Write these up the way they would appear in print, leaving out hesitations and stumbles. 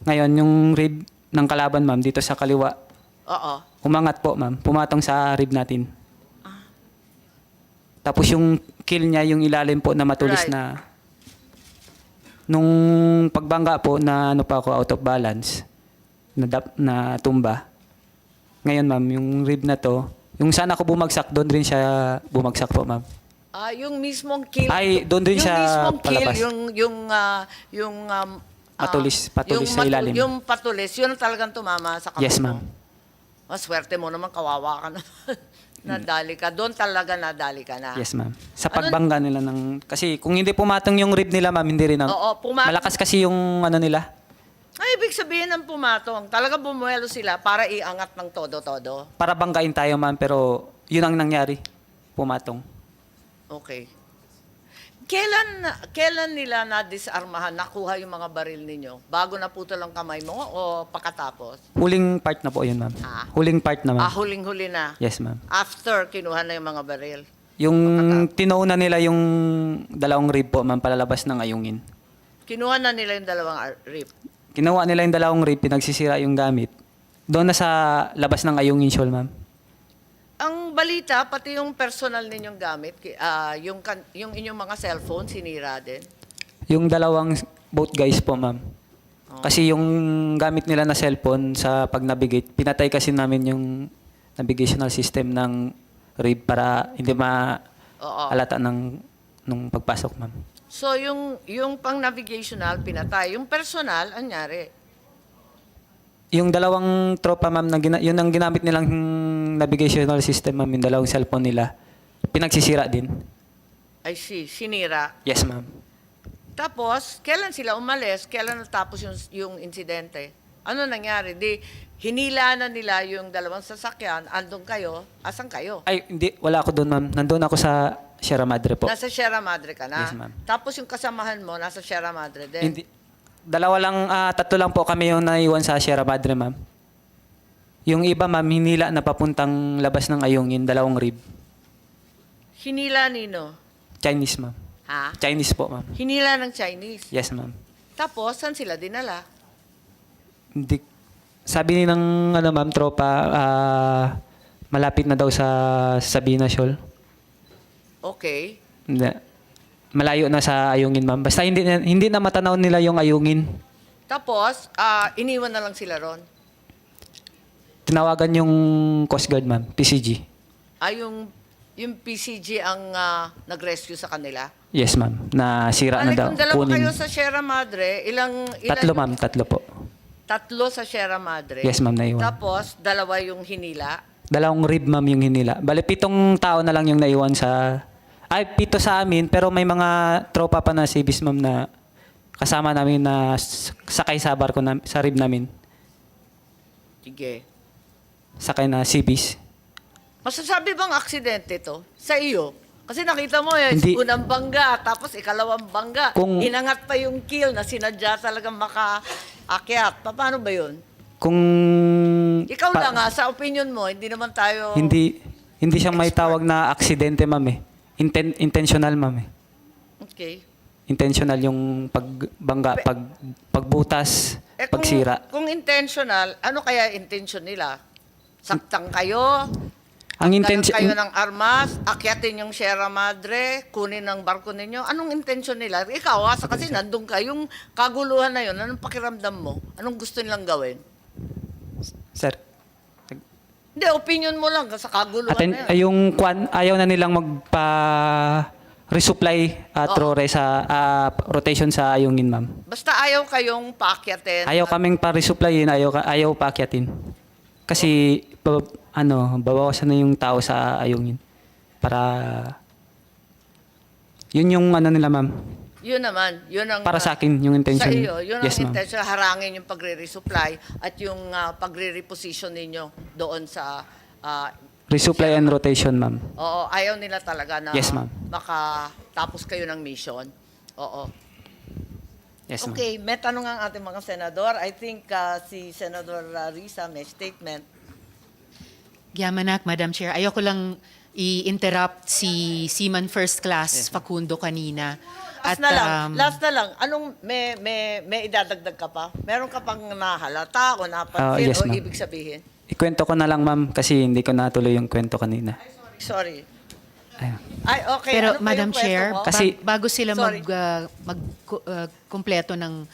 Ngayon, yung rib ng kalaban, ma'am, dito sa kaliwa, Oo. umangat po, ma'am. Pumatong sa rib natin. Tapos yung kill niya, yung ilalim po na matulis Right. na... Nung pagbangga po na ano pa ako out of balance, na tumba. Ngayon, ma'am, yung rib na to, yung sana ko bumagsak, doon rin siya bumagsak po, ma'am. Yung mismong kill. Ay, doon rin yung siya mismong kill, palabas. Matulis sa ilalim. Yung patulis, yun ang talagang tumama sa kamay Yes, mo. ma'am. Swerte mo naman, kawawa ka naman. Nadali ka. Doon talaga nadali ka na. Yes, ma'am. Sa pagbangga nila ng... Kasi kung hindi pumatong yung rib nila, ma'am, hindi rin. Oo, pumatong. Malakas kasi yung ano nila. Ay, ibig sabihin ng pumatong. Talaga bumuelo sila para iangat ng todo-todo. Para banggain tayo, ma'am, pero yun ang nangyari. Pumatong. Okay. Kailan nila na-disarmahan, nakuha yung mga baril ninyo? Bago naputol ang kamay mo o pakatapos? Huling part na po yun, ma'am. Ah. Huling part na, ma'am. Huling-huli na. Yes, ma'am. After, kinuha na yung mga baril. Yung tinauna nila yung dalawang rib po, ma'am, palalabas ng ayungin. Kinuha na nila yung dalawang rib. Kinuha nila yung dalawang rib, pinagsisira yung gamit. Doon na sa labas ng ayungin shawl, ma'am. Ang balita, pati yung personal ninyong gamit, yung inyong mga cellphone, sinira din. Yung dalawang both guys po, ma'am. Kasi yung gamit nila na cellphone sa pag-navigate, pinatay kasi namin yung navigational system ng rib para hindi ma-alata nung pagpasok, ma'am. So, yung pang-navigational, pinatay. Yung personal, anyari? Yung dalawang tropa, ma'am, yun ang ginamit nilang navigational system, ma'am, yung dalawang cellphone nila, pinagsisira din. I see, sinira. Yes, ma'am. Tapos, kailan sila umalis? Kailan natapos yung insidente? Ano nangyari? Hinila na nila yung dalawang sasakyan, andun kayo, asan kayo? Ay, hindi, wala ako doon, ma'am. Nandun ako sa Sierra Madre po. Nasa Sierra Madre ka na? Yes, ma'am. Tapos yung kasamahan mo, nasa Sierra Madre din? Hindi. Tatlo lang po kami yung naiwan sa Sierra Madre, ma'am. Yung iba, ma'am, hinila na papuntang labas ng ayungin, dalawang rib. Hinila nino? Chinese, ma'am. Ha? Chinese po, ma'am. Hinila ng Chinese? Yes, ma'am. Tapos, saan sila dinala? Hindi. Sabi ni ng ma'am, tropa, malapit na daw sa Sabina Shoal. Okay. Hindi. Malayo na sa ayungin, ma'am. Basta hindi na matanaw nila yung ayungin. Tapos, iniwan na lang sila ron? Tinawagan yung Coast Guard, ma'am, PCG. Yung PCG ang nag-rescue sa kanila? Yes, ma'am. Nasira na daw. Kung dalawa kayo sa Sierra Madre, Tatlo, ma'am. Tatlo po. Tatlo sa Sierra Madre? Yes, ma'am, naiwan. Tapos, dalawa yung hinila? Dalawang rib, ma'am, yung hinila. Bale, 7 tao na lang yung naiwan sa... Ay, 7 sa amin, pero may mga tropa pa na civis, ma'am, na kasama namin na sakay sa barko sa rib namin. Sige. Sakay na civis. Masasabi bang aksidente to sa iyo? Kasi nakita mo Hindi. unang bangga, tapos ikalawang bangga. Inangat pa yung kill na sinadya talagang makaakyat. Paano ba yun? Kung... Ikaw lang sa opinion mo, hindi naman tayo... Hindi siya may tawag na aksidente, ma'am, eh. Intentional, ma'am, eh. Okay. Intentional yung pagbangga, pagbutas, pagsira. Kung intentional, ano kaya intention nila? Saktan kayo? Ang intention kayo ng armas? Akyatin yung Sierra Madre? Kunin ang barko ninyo? Anong intention nila? Ikaw, kasi nandun ka. Yung kaguluhan na yun, anong pakiramdam mo? Anong gusto nilang gawin? Sir. Hindi, opinion mo lang sa kaguluhan na yun. Yung ayaw na nilang resupply through rotation sa ayungin, ma'am. Basta ayaw kayong paakyatin. Ayaw kaming pa-resupplyin, ayaw paakyatin. Kasi babawasan na yung tao sa ayungin. Para yun yung nila, ma'am. Yun naman, yun ang... Para sa akin, yung intention. Sa iyo, yun ang yes, ma'am. intention, harangin yung pagre-resupply at yung pagre-reposition ninyo doon sa... Resupply and rotation, ma'am. Oo, ayaw nila talaga na Yes, ma'am. makatapos kayo ng mission. Oo. Yes, ma'am. Okay, may tanong ang ating mga senador. I think si Senador Risa may statement. Yamanak, Madam Chair. Ayoko lang i-interrupt si Seaman First Class Facundo kanina. Last na lang. Anong may idadagdag ka pa? Meron ka pang nahalata o napansin Yes, o ma'am. ibig sabihin? Ikwento ko na lang, ma'am, kasi hindi ko natuloy yung kwento kanina. Sorry. Ayun. Ay, okay. Pero Ano pa Madam yung kwento Chair, mo? Kasi- bago sila Sorry. kumpleto ng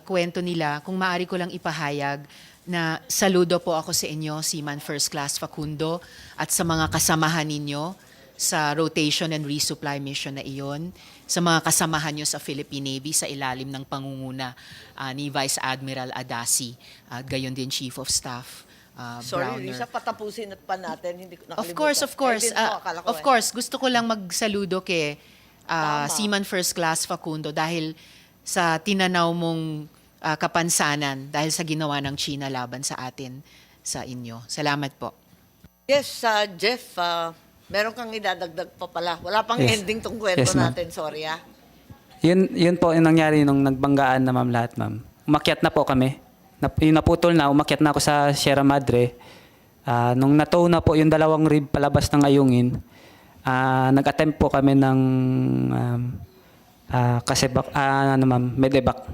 kwento nila, kung maaari ko lang ipahayag na saludo po ako sa inyo, Seaman First Class Facundo, at sa mga kasamahan ninyo sa rotation and resupply mission na iyon, sa mga kasamahan nyo sa Philippine Navy sa ilalim ng pangunguna ni Vice Admiral Adasi at gayon din Chief of Staff Sorry, Browner. Risa, patapusin pa natin. Hindi ko nakalimutan. Of course. Eh, din mo, akala ko Of course, gusto ko lang magsaludo kay Tama. Seaman First Class Facundo dahil sa tinanaw mong kapansanan dahil sa ginawa ng China laban sa atin, sa inyo. Salamat po. Yes, Jeff, meron kang idadagdag pa pala. Wala pang Yes. ending tong kwento Yes, ma'am. natin. Sorry, Yun po yung nangyari nung nagbanggaan na, ma'am, lahat, ma'am. Umakyat na po kami. Yung naputol na, umakyat na ako sa Sierra Madre. Nung natow na po yung dalawang rib palabas ng ayungin, nag-attempt po kami ng medevac.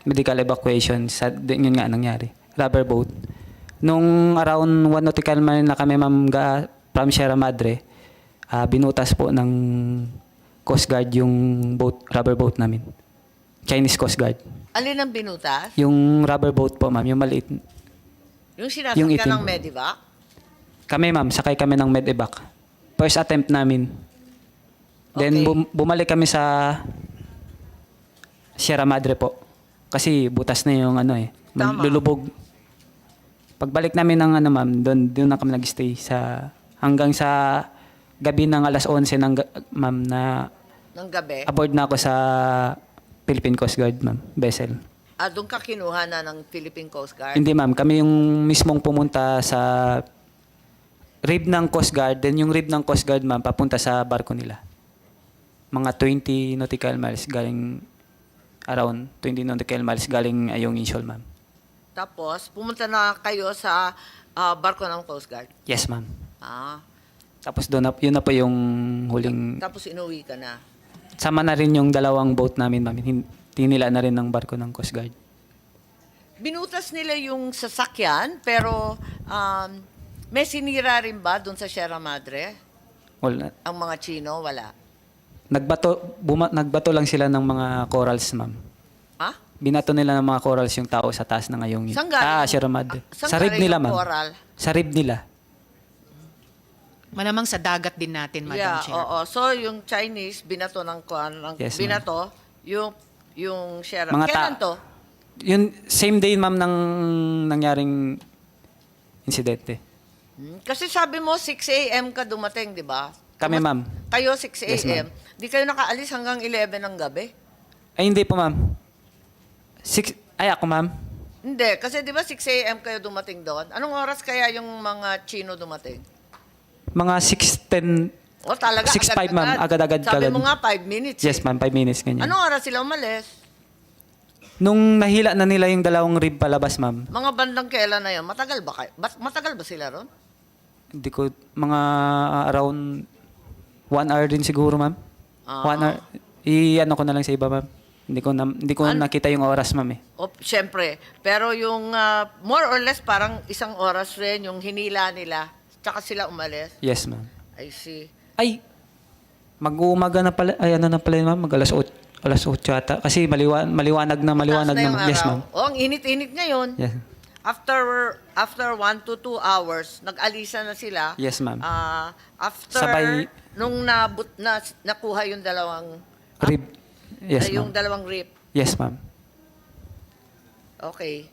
Medical evacuation. Yun nga nangyari. Rubber boat. Nung around 1 nautical mile na kami, ma'am, from Sierra Madre, binutas po ng Coast Guard yung rubber boat namin. Chinese Coast Guard. Alin ang binutas? Yung rubber boat po, ma'am, yung maliit. Yung Yung sinasakyan itim. ng Medivac? Kami, ma'am, sakay kami ng medevac. First attempt namin. Then Okay. bumalik kami sa Sierra Madre po. Kasi butas na yung Tama. lulubog. Pagbalik namin ng ma'am, doon na kami nag-stay hanggang sa gabi ng alas 11 ma'am, na Ng gabi? aboard na ako sa Philippine Coast Guard, ma'am, vessel. Doon ka kinuha na ng Philippine Coast Guard? Hindi, ma'am, kami yung mismong pumunta sa rib ng Coast Guard, then yung rib ng Coast Guard, ma'am, papunta sa barko nila. Mga 20 nautical miles galing, around 20 nautical miles galing Ayungin Shoal, ma'am. Tapos, pumunta na kayo sa barko ng Coast Guard? Yes, ma'am. Ah, Tapos yun na po yung huling, tapos inuwi ka na? sama na rin yung dalawang boat namin, ma'am. Tinila na rin ng barko ng Coast Guard. Binutas nila yung sasakyan, pero may sinira rin ba doon sa Sierra Madre? Wala. Ang mga Chino, wala. Nagbato lang sila ng mga corals, ma'am. Ha? Binato nila ng mga corals yung tao sa taas ng Ayungin. Saan galing? Sierra Madre. Saan Sa rib galing nila, yung ma'am. coral? Sa rib nila. Malamang sa dagat din natin, Madam Yeah, Chair. oo. So, yung Chinese, binato Yes, binato, yung Sierra. Mga Kailan to? Yun, same day, ma'am, ng nangyaring insidente. Kasi sabi mo, 6 a.m. ka dumating, di ba? Kami, ma'am. Kayo, 6 Yes, a.m. ma'am. Di kayo nakaalis hanggang 11 ng gabi? Ay, hindi po, ma'am. Ako, ma'am. Hindi, kasi di ba 6 a.m. kayo dumating doon? Anong oras kaya yung mga Chino dumating? Mga 6:10. O talaga, 6:05, ma'am. Agad-agad. Sabi mo nga, 5 minutes. Yes, ma'am. 5 minutes, ganyan. Anong oras sila umalis? Nung nahila na nila yung dalawang rib palabas, ma'am. Mga bandang kailan na yun? Matagal ba kayo? Matagal ba sila ron? Hindi ko, mga around 1 hour din siguro, ma'am. 1 hour. I-ano ko na lang sa iba, ma'am. Hindi ko nakita yung oras, ma'am, eh. O, syempre. Pero yung more or less parang isang oras rin yung hinila nila. Tsaka sila umalis. Yes, ma'am. I see. Ay, mag-uumaga na pala. Ay, ano na pala yun, ma'am? Alas 8 ata. Kasi maliwanag na Taas na yung naman. Yes, araw. ma'am. O, ang init-init ngayon. Yes. After 1 to 2 hours, nag-alisa na sila. Yes, ma'am. After Sabay- nung nakuha yung dalawang Rib. Yes, yung ma'am. dalawang rip. Yes, ma'am. Okay.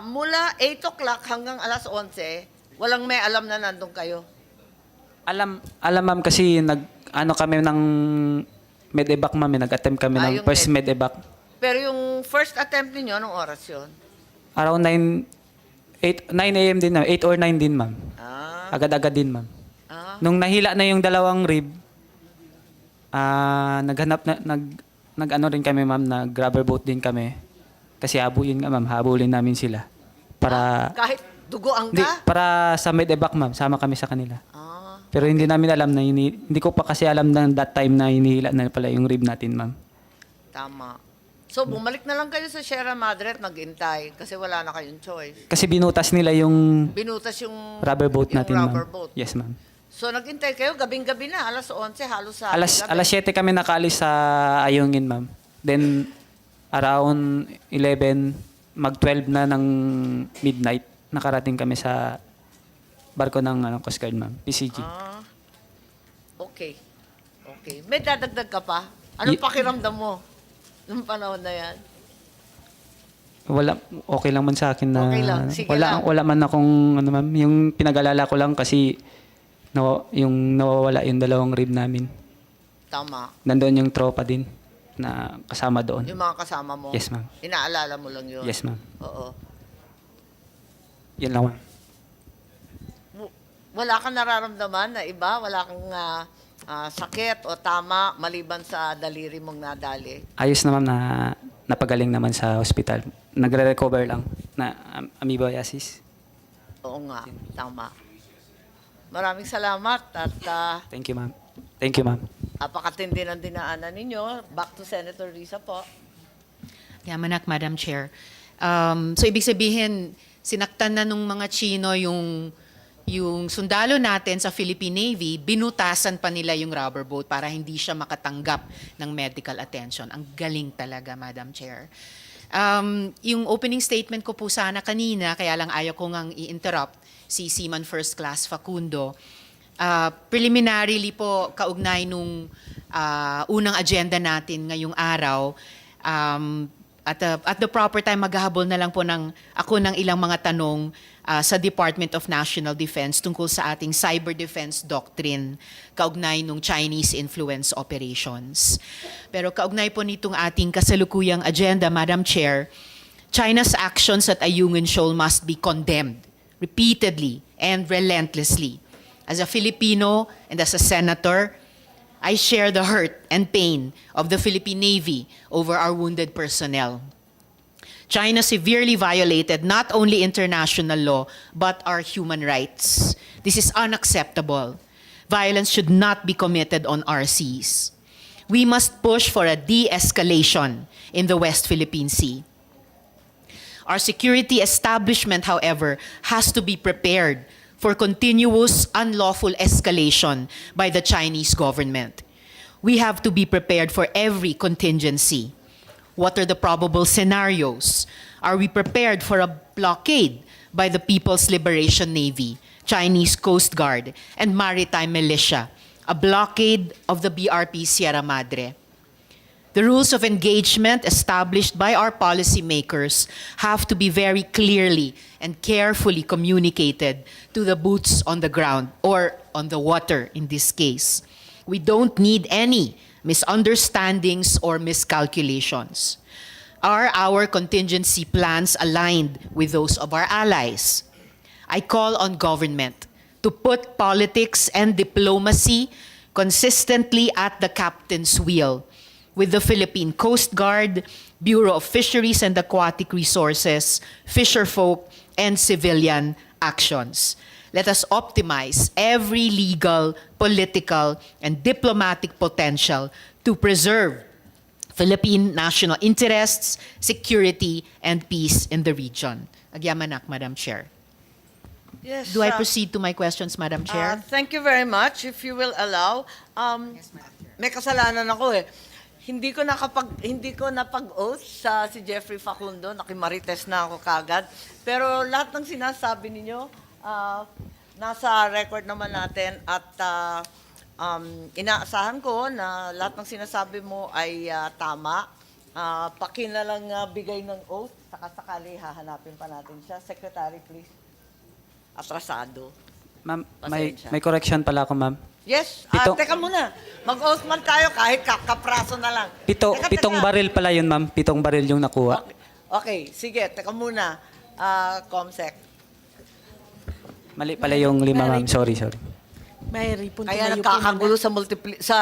Mula 8 o'clock hanggang alas 11, walang may alam na nandun kayo. Alam, ma'am, kasi kami ng medevac, ma'am. Nag-attempt kami ng Yung first medevac. Pero yung first attempt ninyo, anong oras yun? Around 9 a.m. din, 8 or 9 din, ma'am. Agad-agad din, ma'am. Nung nahila na yung dalawang rib, nag-ano rin kami, ma'am, nag-rubber boat din kami. Kasi habulin namin sila. Para, Kahit dugoan hindi, ka? para sa medevac, ma'am, sama kami sa kanila. Pero hindi namin alam na hindi ko pa kasi alam na that time na hinihila na pala yung rib natin, ma'am. Tama. So, bumalik na lang kayo sa Sierra Madre at nag-intay kasi wala na kayong choice. Kasi binutas nila yung Binutas yung rubber boat yung natin, rubber ma'am. boat. Yes, ma'am. So, nag-intay kayo gabing-gabi na, alas 11, halos sa Alas 7 kami nakaalis sa Ayungin, ma'am. Then, around 11, mag-12 na ng midnight, nakarating kami sa barko ng Coast Guard, ma'am. PCG. Ah, okay. Okay. May dadagdag ka pa? Anong pakiramdam mo nung panahon na yan? Wala, okay lang man sa akin na Okay lang, sige lang. wala man akong ma'am, yung pinag-alala ko lang kasi yung nawawala yung dalawang rib namin. Tama. Nandoon yung tropa din na kasama doon. Yung mga kasama mo? Yes, ma'am. Inaalala mo lang yun? Yes, ma'am. Oo. Yan lang, ma'am. Wala kang nararamdaman na iba? Wala kang sakit o tama maliban sa daliri mong nadali? Ayos na, ma'am, na napagaling naman sa hospital. Nagre-recover lang na amoebiasis. Oo nga, tama. Maraming salamat at Thank you, ma'am. Thank you, ma'am. apakatindi ng dinaanan ninyo. Back to Senator Risa po. Yamanak, Madam Chair. So ibig sabihin, sinaktan na nung mga Chino yung sundalo natin sa Philippine Navy, binutasan pa nila yung rubber boat para hindi siya makatanggap ng medical attention. Ang galing talaga, Madam Chair. Yung opening statement ko po sana kanina, kaya lang ayaw ko ngang i-interrupt si Seaman First Class Facundo. Preliminarily po, kaugnay nung unang agenda natin ngayong araw, at the proper time, maghahabol na lang po ako ng ilang mga tanong sa Department of National Defense tungkol sa ating cyber defense doctrine kaugnay nung Chinese influence operations. Pero kaugnay po nitong ating kasalukuyang agenda, Madam Chair, China's actions at Ayungin Shoal must be condemned repeatedly and relentlessly. As a Filipino and as a senator, I share the hurt and pain of the Philippine Navy over our wounded personnel. China severely violated not only international law, but our human rights. This is unacceptable. Violence should not be committed on our seas. We must push for a de-escalation in the West Philippine Sea. Our security establishment, however, has to be prepared for continuous unlawful escalation by the Chinese government. We have to be prepared for every contingency. What are the probable scenarios? Are we prepared for a blockade by the People's Liberation Navy, Chinese Coast Guard, and maritime militia? A blockade of the BRP Sierra Madre? The rules of engagement established by our policymakers have to be very clearly and carefully communicated to the boots on the ground, or on the water in this case. We don't need any misunderstandings or miscalculations. Are our contingency plans aligned with those of our allies? I call on government to put politics and diplomacy consistently at the captain's wheel with the Philippine Coast Guard, Bureau of Fisheries and Aquatic Resources, fisherfolk, and civilian actions. Let us optimize every legal, political, and diplomatic potential to preserve Philippine national interests, security, and peace in the region. Agyamanak, Madam Chair. Yes. Do I proceed to my questions, Madam Chair? Thank you very much. If you will allow, may kasalanan ako eh. Hindi ko napag-oath sa si Jeffrey Facundo, nakimarites na ako kagad. Pero lahat ng sinasabi ninyo, nasa record naman natin at inaasahan ko na lahat ng sinasabi mo ay tama. Pakina lang bigay ng oath, sakali hahanapin pa natin siya. Secretary, please. Atrasado. Ma'am, Pasensya. may correction pala ako, ma'am. Yes, teka muna. Mag-oath man tayo kahit kapraso na lang. Pitong baril pala yun, ma'am. 7 baril yung nakuha. Okay, sige, teka muna. Comsec. Mali pala yung 5, ma'am. Sorry. Mary, punta Kaya na nagkakagulo sa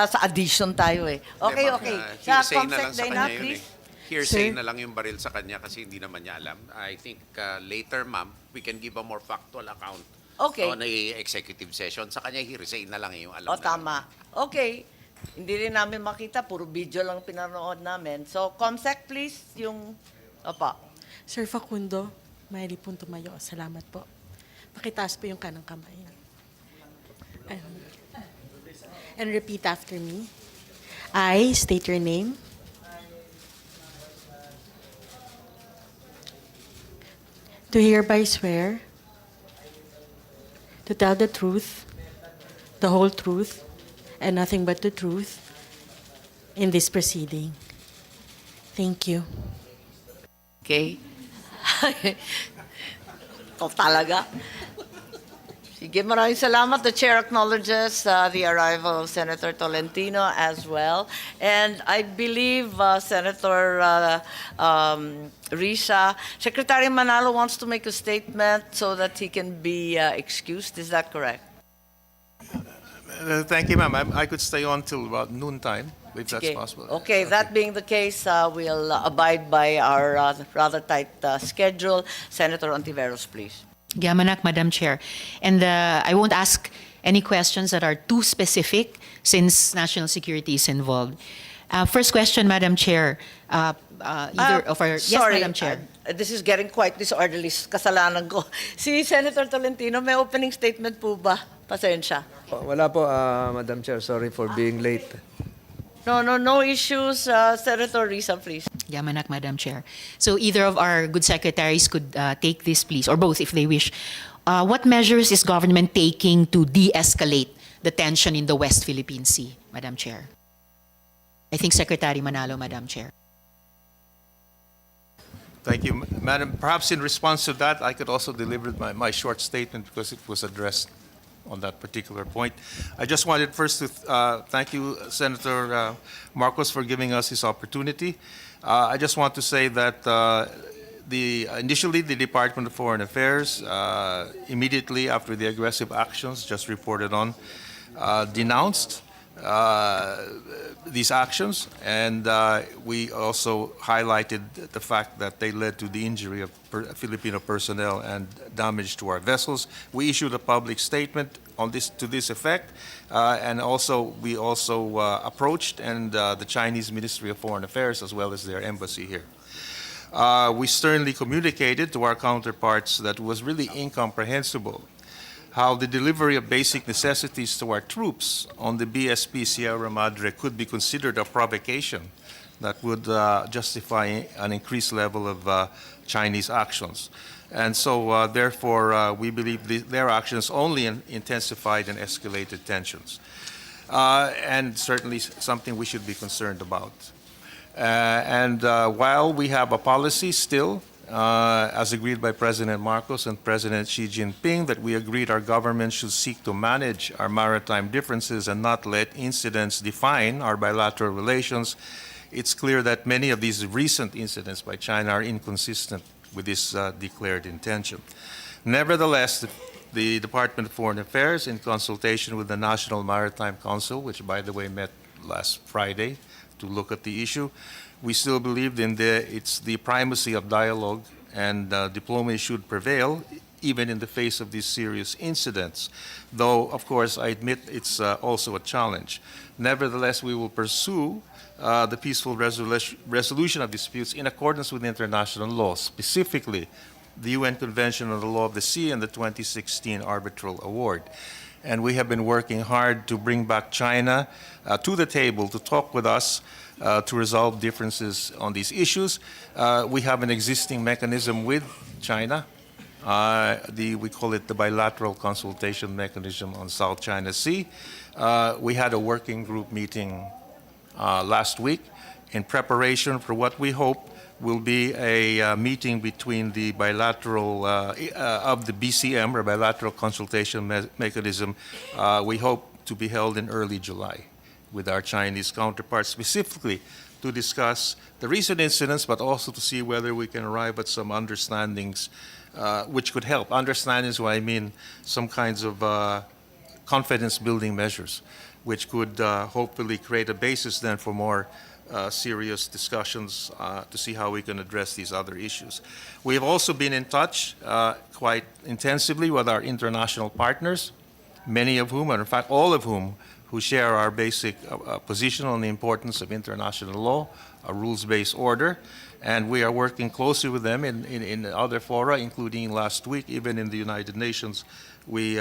sa addition tayo eh. Okay, Diba? okay. Sa Hearsay na Comsec lang sa Dana, kanya yun please. Hearsay na lang yung baril sa kanya kasi hindi naman niya alam. I think later, ma'am, we can give a more factual account Okay. On a executive session, sa kanya i-resign na lang yung alam O, na. tama. Okay. Hindi rin namin makita, puro video lang pinanood namin. So, Comsec, please, yung... Opo. Sir Facundo, maaari pong tumayo. Salamat po. Pakitaas po yung kanang kamay. And repeat after me. I state your name. Do hereby swear to tell the truth, the whole truth, and nothing but the truth in this proceeding. Thank you. Okay? Ikaw talaga. Sige, maraming salamat. The Chair acknowledges the arrival of Senator Tolentino as well. And I believe Senator Risa, Secretary Manalo wants to make a statement so that he can be excused. Is that correct? Thank you, ma'am. I could stay on till about noontime, if that's Okay. possible. Okay, that being the case, we'll abide by our rather tight schedule. Senator Ontiveros, please. Yamanak, Madam Chair. And I won't ask any questions that are too specific since national security is involved. First question, Madam Chair. Either of our... Sorry, yes, Madam Chair. This is getting quite disorderly. Kasalanan ko. Si Senator Tolentino, may opening statement po ba? Pasensya. Wala po, Madam Chair. Sorry for being late. No issues. Senator Risa, please. Yamanak, Madam Chair. So either of our good secretaries could take this, please, or both if they wish. What measures is government taking to de-escalate the tension in the West Philippine Sea, Madam Chair? I think Secretary Manalo, Madam Chair. Thank you, Madam. Perhaps in response to that, I could also deliver my short statement because it was addressed on that particular point. I just wanted first to thank you, Senator Marcos, for giving us this opportunity. I just want to say that initially the Department of Foreign Affairs, immediately after the aggressive actions just reported on, denounced these actions, and we also highlighted the fact that they led to the injury of Filipino personnel and damage to our vessels. We issued a public statement on this to this effect, and we also approached the Chinese Ministry of Foreign Affairs as well as their embassy here. We sternly communicated to our counterparts that it was really incomprehensible how the delivery of basic necessities to our troops on the BSP Sierra Madre could be considered a provocation that would justify an increased level of Chinese actions. And so, therefore, we believe their actions only intensified and escalated tensions, and certainly something we should be concerned about. While we have a policy still, as agreed by President Marcos and President Xi Jinping, that we agreed our government should seek to manage our maritime differences and not let incidents define our bilateral relations, it's clear that many of these recent incidents by China are inconsistent with this declared intention. Nevertheless, the Department of Foreign Affairs, in consultation with the National Maritime Council, which by the way met last Friday to look at the issue, we still believe it's the primacy of dialogue, and diplomacy should prevail even in the face of these serious incidents. Though, of course, I admit it's also a challenge. Nevertheless, we will pursue the peaceful resolution of disputes in accordance with international law, specifically the UN Convention on the Law of the Sea and the 2016 Arbitral Award. And we have been working hard to bring back China to the table to talk with us to resolve differences on these issues. We have an existing mechanism with China. We call it the bilateral consultation mechanism on South China Sea. We had a working group meeting last week in preparation for what we hope will be a meeting between the bilateral of the BCM, or bilateral consultation mechanism. We hope to be held in early July with our Chinese counterparts, specifically to discuss the recent incidents, but also to see whether we can arrive at some understandings which could help. Understandings, what I mean, some kinds of confidence-building measures, which could hopefully create a basis then for more serious discussions to see how we can address these other issues. We have also been in touch quite intensively with our international partners, many of whom, and in fact all of whom, who share our basic position on the importance of international law, a rules-based order, and we are working closely with them in other fora, including last week, even in the United Nations, we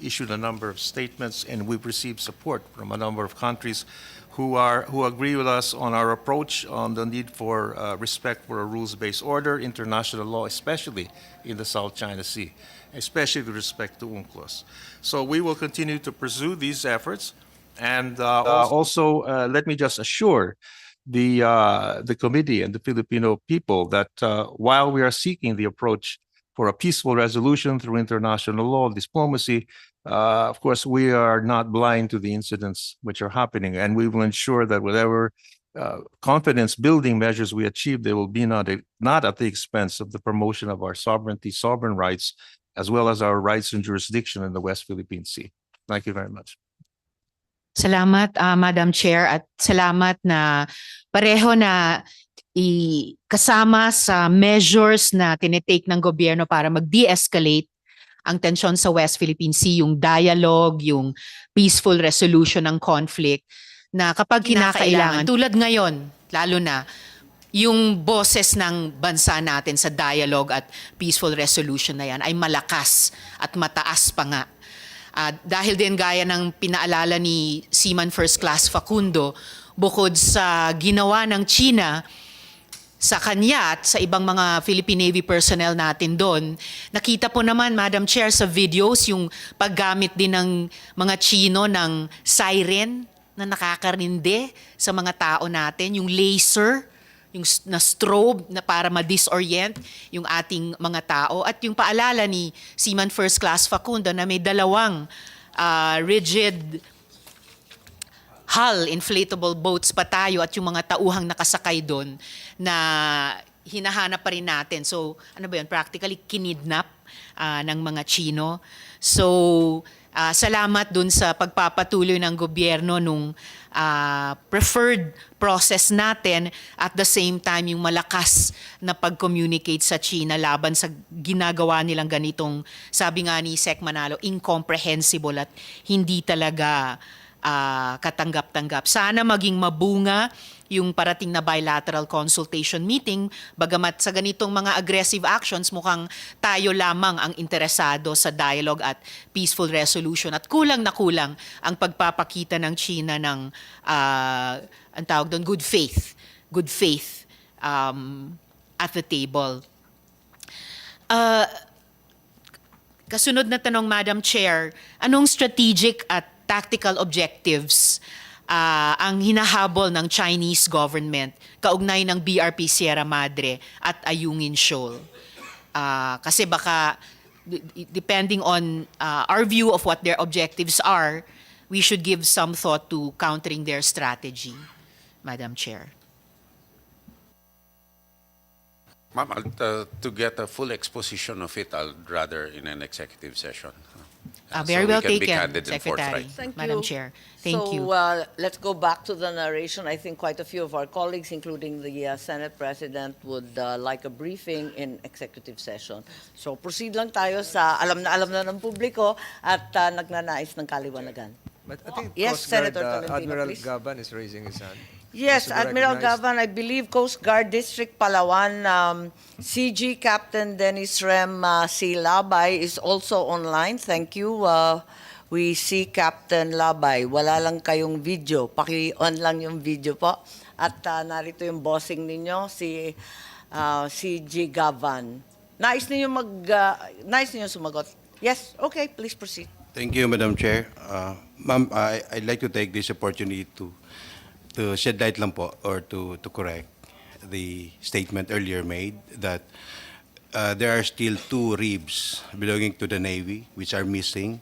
issued a number of statements, and we've received support from a number of countries who agree with us on our approach on the need for respect for a rules-based order, international law, especially in the South China Sea, especially with respect to UNCLOS. So we will continue to pursue these efforts, and also let me just assure the committee and the Filipino people that while we are seeking the approach for a peaceful resolution through international law, diplomacy, of course, we are not blind to the incidents which are happening, and we will ensure that whatever confidence-building measures we achieve, they will be not at the expense of the promotion of our sovereignty, sovereign rights, as well as our rights and jurisdiction in the West Philippine Sea. Thank you very much. Salamat, Madam Chair, at salamat na pareho na kasama sa measures na tinitake ng gobyerno para mag-de-escalate ang tensyon sa West Philippine Sea, yung dialogue, yung peaceful resolution ng conflict, na kapag kinakailangan, tulad ngayon, lalo na, yung boses ng bansa natin sa dialogue at peaceful resolution na yan ay malakas at mataas pa nga. Dahil din gaya ng pinaalala ni Seaman First Class Facundo, bukod sa ginawa ng China sa kanya at sa ibang mga Philippine Navy personnel natin doon, nakita po naman, Madam Chair, sa videos yung paggamit din ng mga Chino ng siren na nakakarinde sa mga tao natin, yung laser, yung na strobe na para ma-disorient yung ating mga tao, at yung paalala ni Seaman First Class Facundo na may dalawang rigid hull inflatable boats pa tayo at yung mga tauhang nakasakay doon na hinahanap pa rin natin. So ano ba yun? Practically kinidnap ng mga Chino. So salamat dun sa pagpapatuloy ng gobyerno nung preferred process natin, at the same time yung malakas na pag-communicate sa China laban sa ginagawa nilang ganitong, sabi nga ni Sec Manalo, incomprehensible at hindi talaga katanggap-tanggap. Sana maging mabunga yung parating na bilateral consultation meeting, bagamat sa ganitong mga aggressive actions mukhang tayo lamang ang interesado sa dialogue at peaceful resolution, at kulang na kulang ang pagpapakita ng China ng ang tawag doon, good faith at the table. Kasunod na tanong, Madam Chair, anong strategic at tactical objectives ang hinahabol ng Chinese government kaugnay ng BRP Sierra Madre at Ayungin Shoal? Kasi baka, depending on our view of what their objectives are, we should give some thought to countering their strategy, Madam Chair. Ma'am, to get a full exposition of it, I'll rather in an executive session. Very So well we can be taken, candid and Secretary. forthright. Thank Madam you. Chair. Thank you. Let's go back to the narration. I think quite a few of our colleagues, including the Senate President, would like a briefing in executive session. So proceed lang tayo sa alam na ng publiko at nagnanais ng kaliwanagan. But I think Yes, Coast Guard, Senator Tolentino, Admiral please. Gaban is raising his hand. Yes, Also be Admiral recognized. Gavan, I believe Coast Guard District Palawan, CG Captain Dennis Rem C. Labay is also online. Thank you. We see Captain Labay. Wala lang kayong video. Paki-on lang yung video po. At narito yung bossing ninyo, si CG Gavan. Nais ninyo sumagot? Yes? Okay, please proceed. Thank you, Madam Chair. Ma'am, I'd like to take this opportunity to shed light lang po, or to correct the statement earlier made that there are still 2 ribs belonging to the Navy which are missing.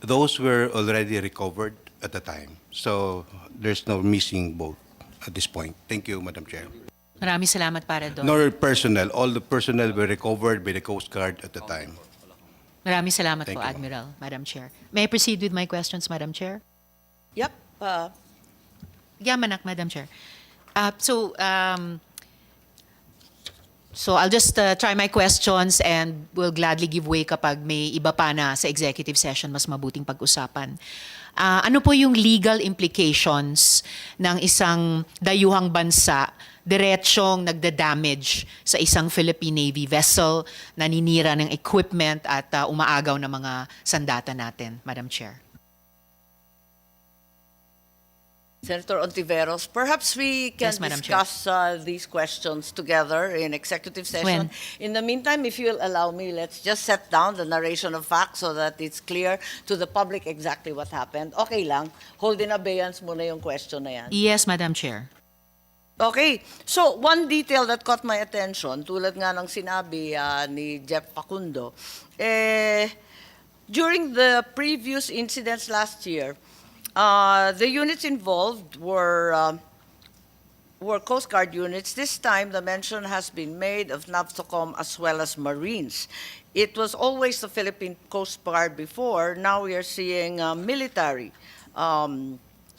Those were already recovered at the time. So there's no missing boat at this point. Thank you, Madam Chair. Maraming salamat para doon. Nor personnel. All the personnel were recovered by the Coast Guard at the time. Maraming salamat Thank po, you, Admiral, Madam Chair. May I proceed with my questions, Madam Chair? Yep. Yamanak, Madam Chair. So I'll just try my questions and will gladly give way kapag may iba pa na sa executive session mas mabuting pag-usapan. Ano po yung legal implications ng isang dayuhang bansa diretsyong nagda-damage sa isang Philippine Navy vessel, naninira ng equipment at umaagaw ng mga sandata natin, Madam Chair? Senator Ontiveros, perhaps we can Yes, Madam Chair. discuss these questions together in executive session. In the meantime, if you'll allow me, let's just set down the narration of facts so that it's clear to the public exactly what happened. Okay lang, hold in abeyance muna yung question na yan. Yes, Madam Chair. Okay, so one detail that caught my attention, tulad nga ng sinabi ni Jeff Facundo, during the previous incidents last year, the units involved were Coast Guard units. This time, the mention has been made of NAVSOCOM as well as Marines. It was always the Philippine Coast Guard before. Now we are seeing military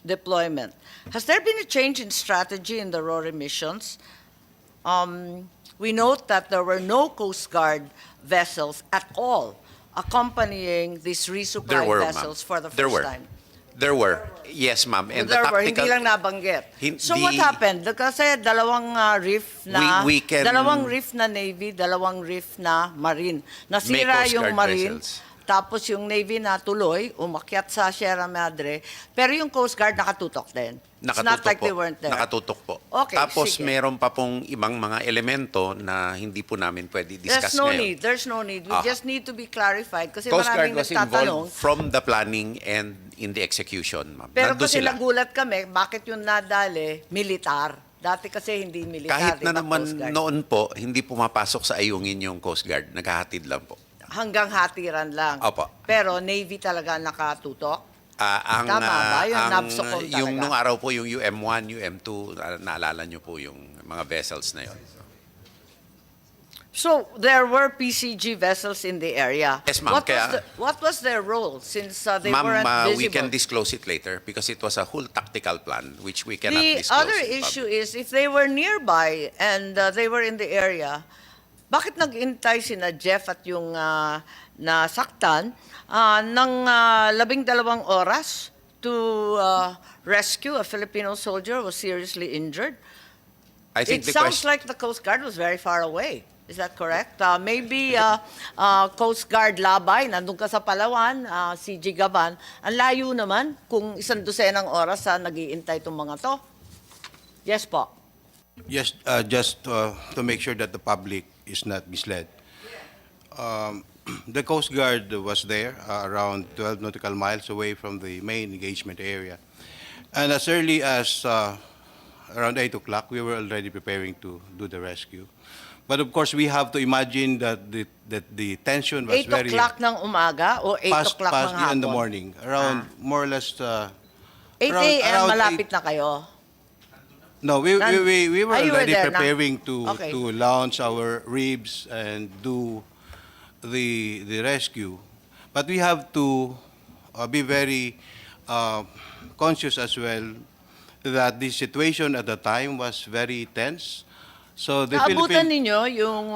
deployment. Has there been a change in strategy in the RORE missions? We note that there were no Coast Guard vessels at all accompanying these resupply There were, vessels ma'am. for the There first were. time. There were. Yes, ma'am. And the There were, tactical... hindi lang nabanggit. So what Hindi- happened? Kasi dalawang reef na, We can- dalawang reef na Navy, dalawang reef na Marine. Nasira May Coast yung Guard Marine, vessels. tapos yung Navy na tuloy, umakyat sa Sierra Madre, pero yung Coast Guard nakatutok din. It's not Nakatutok like po. they weren't there. Nakatutok po. Okay, Tapos sige. meron pa pong ibang mga elemento na hindi po namin pwede discuss There's no ngayon. need. There's no need. We Ah. just need to be clarified kasi Coast Guard maraming was nagtatanong. involved from the planning and in the execution, ma'am. Pero Nandun kasi sila. nagulat kami, bakit yung nadali, militar. Dati kasi hindi militar, Kahit na di ba, naman Coast Guard? noon po, hindi pumapasok sa ayungin yung Coast Guard. Naghahatid lang po. Hanggang hatiran lang. Opo. Pero Navy talaga nakatutok. Ang, Tama ba? Yung NAVSOCOM yung talaga? nung araw po, yung UM1, UM2, naalala nyo po yung mga vessels na yun. So there were PCG vessels in the area. Yes, ma'am. What was their role since they Ma'am, weren't visible? we can disclose it later because it was a whole tactical plan which we cannot The disclose. other in issue public. is if they were nearby and they were in the area, bakit nag-intay sina Jeff at yung nasaktan ng 12 oras to rescue a Filipino soldier who was seriously injured? I It think the sounds question, like the Coast Guard was very far away. Is that correct? Maybe Coast Guard Labay, nandun ka sa Palawan, CG Gaban. Ang layo naman kung 12 oras nag-iintay itong mga to. Yes po. Yes, just to make sure that the public is not misled. The Coast Guard was there around 12 nautical miles away from the main engagement area. And as early as around 8 o'clock, we were already preparing to do the rescue. But of course, we have to imagine that the tension was 8 very... o'clock ng umaga o 8 o'clock ng hapon? in the morning, around more or less... 8 a.m. around malapit na kayo. No, we were you were already there na? preparing Okay. to launch our ribs and do the rescue. But we have to be very conscious as well that the situation at the time was very tense. So the Naabutan Philippine... ninyo yung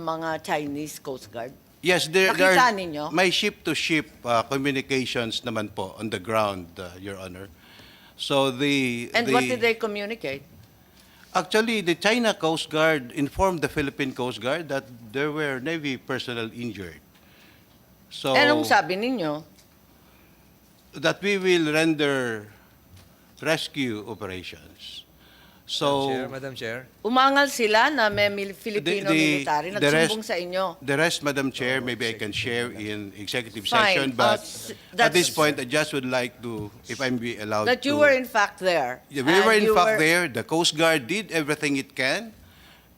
mga Chinese Coast Guard? Yes, there Nakita are ninyo? may ship-to-ship communications naman po on the ground, Your Honor. So And what did they communicate? Actually, the China Coast Guard informed the Philippine Coast Guard that there were Navy personnel injured. So Anong sabi ninyo? that we will render rescue operations. So Madam Chair. Umangal sila na may Filipino military, the rest- nagsumbong sa inyo. the rest, Madam Chair, maybe I can share in executive Fine. session, but at that's- this point, I just would like to, if I'm be allowed That you to... were in fact there. Yeah, we And were in you fact were- there. The Coast Guard did everything it can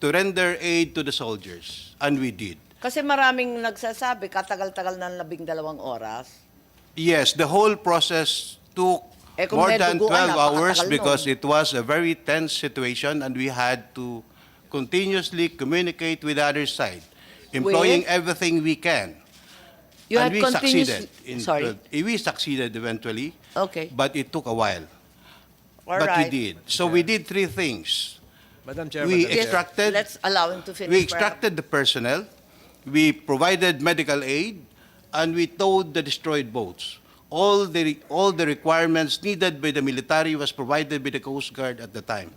to render aid to the soldiers, and we did. Kasi maraming nagsasabi, katagal-tagal ng 12 oras. Yes, the whole process took Kung more may than duguan, 12 hours napakatagal because nun. it was a very tense situation and we had to continuously communicate with the other side, employing everything we can. You And had we continuous... succeeded. Sorry. We succeeded eventually, Okay. but it took a while. All but right. we did. So we did three things. Madam Chair, We Madam Chair. extracted, Let's allow him to finish. we extracted the personnel, we provided medical aid, and we towed the destroyed boats. All the requirements needed by the military was provided by the Coast Guard at the time.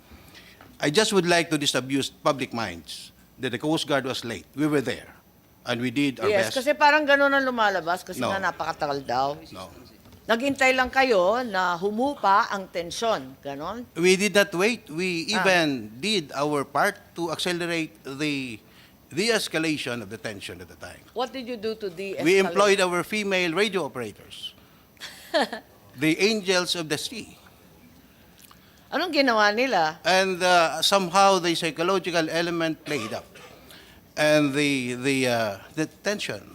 I just would like to disabuse public minds that the Coast Guard was late. We were there, and we did our Yes, best. kasi parang ganun ang lumalabas kasi No. nga napakatagal daw. No. Naghintay lang kayo na humupa ang tensyon. Ganon? We did not wait. We even did our part to accelerate the de-escalation of the tension at the time. What did you do to de-escalate? We employed our female radio operators, the angels of the sea. Anong ginawa nila? And somehow the psychological element played up. And the tension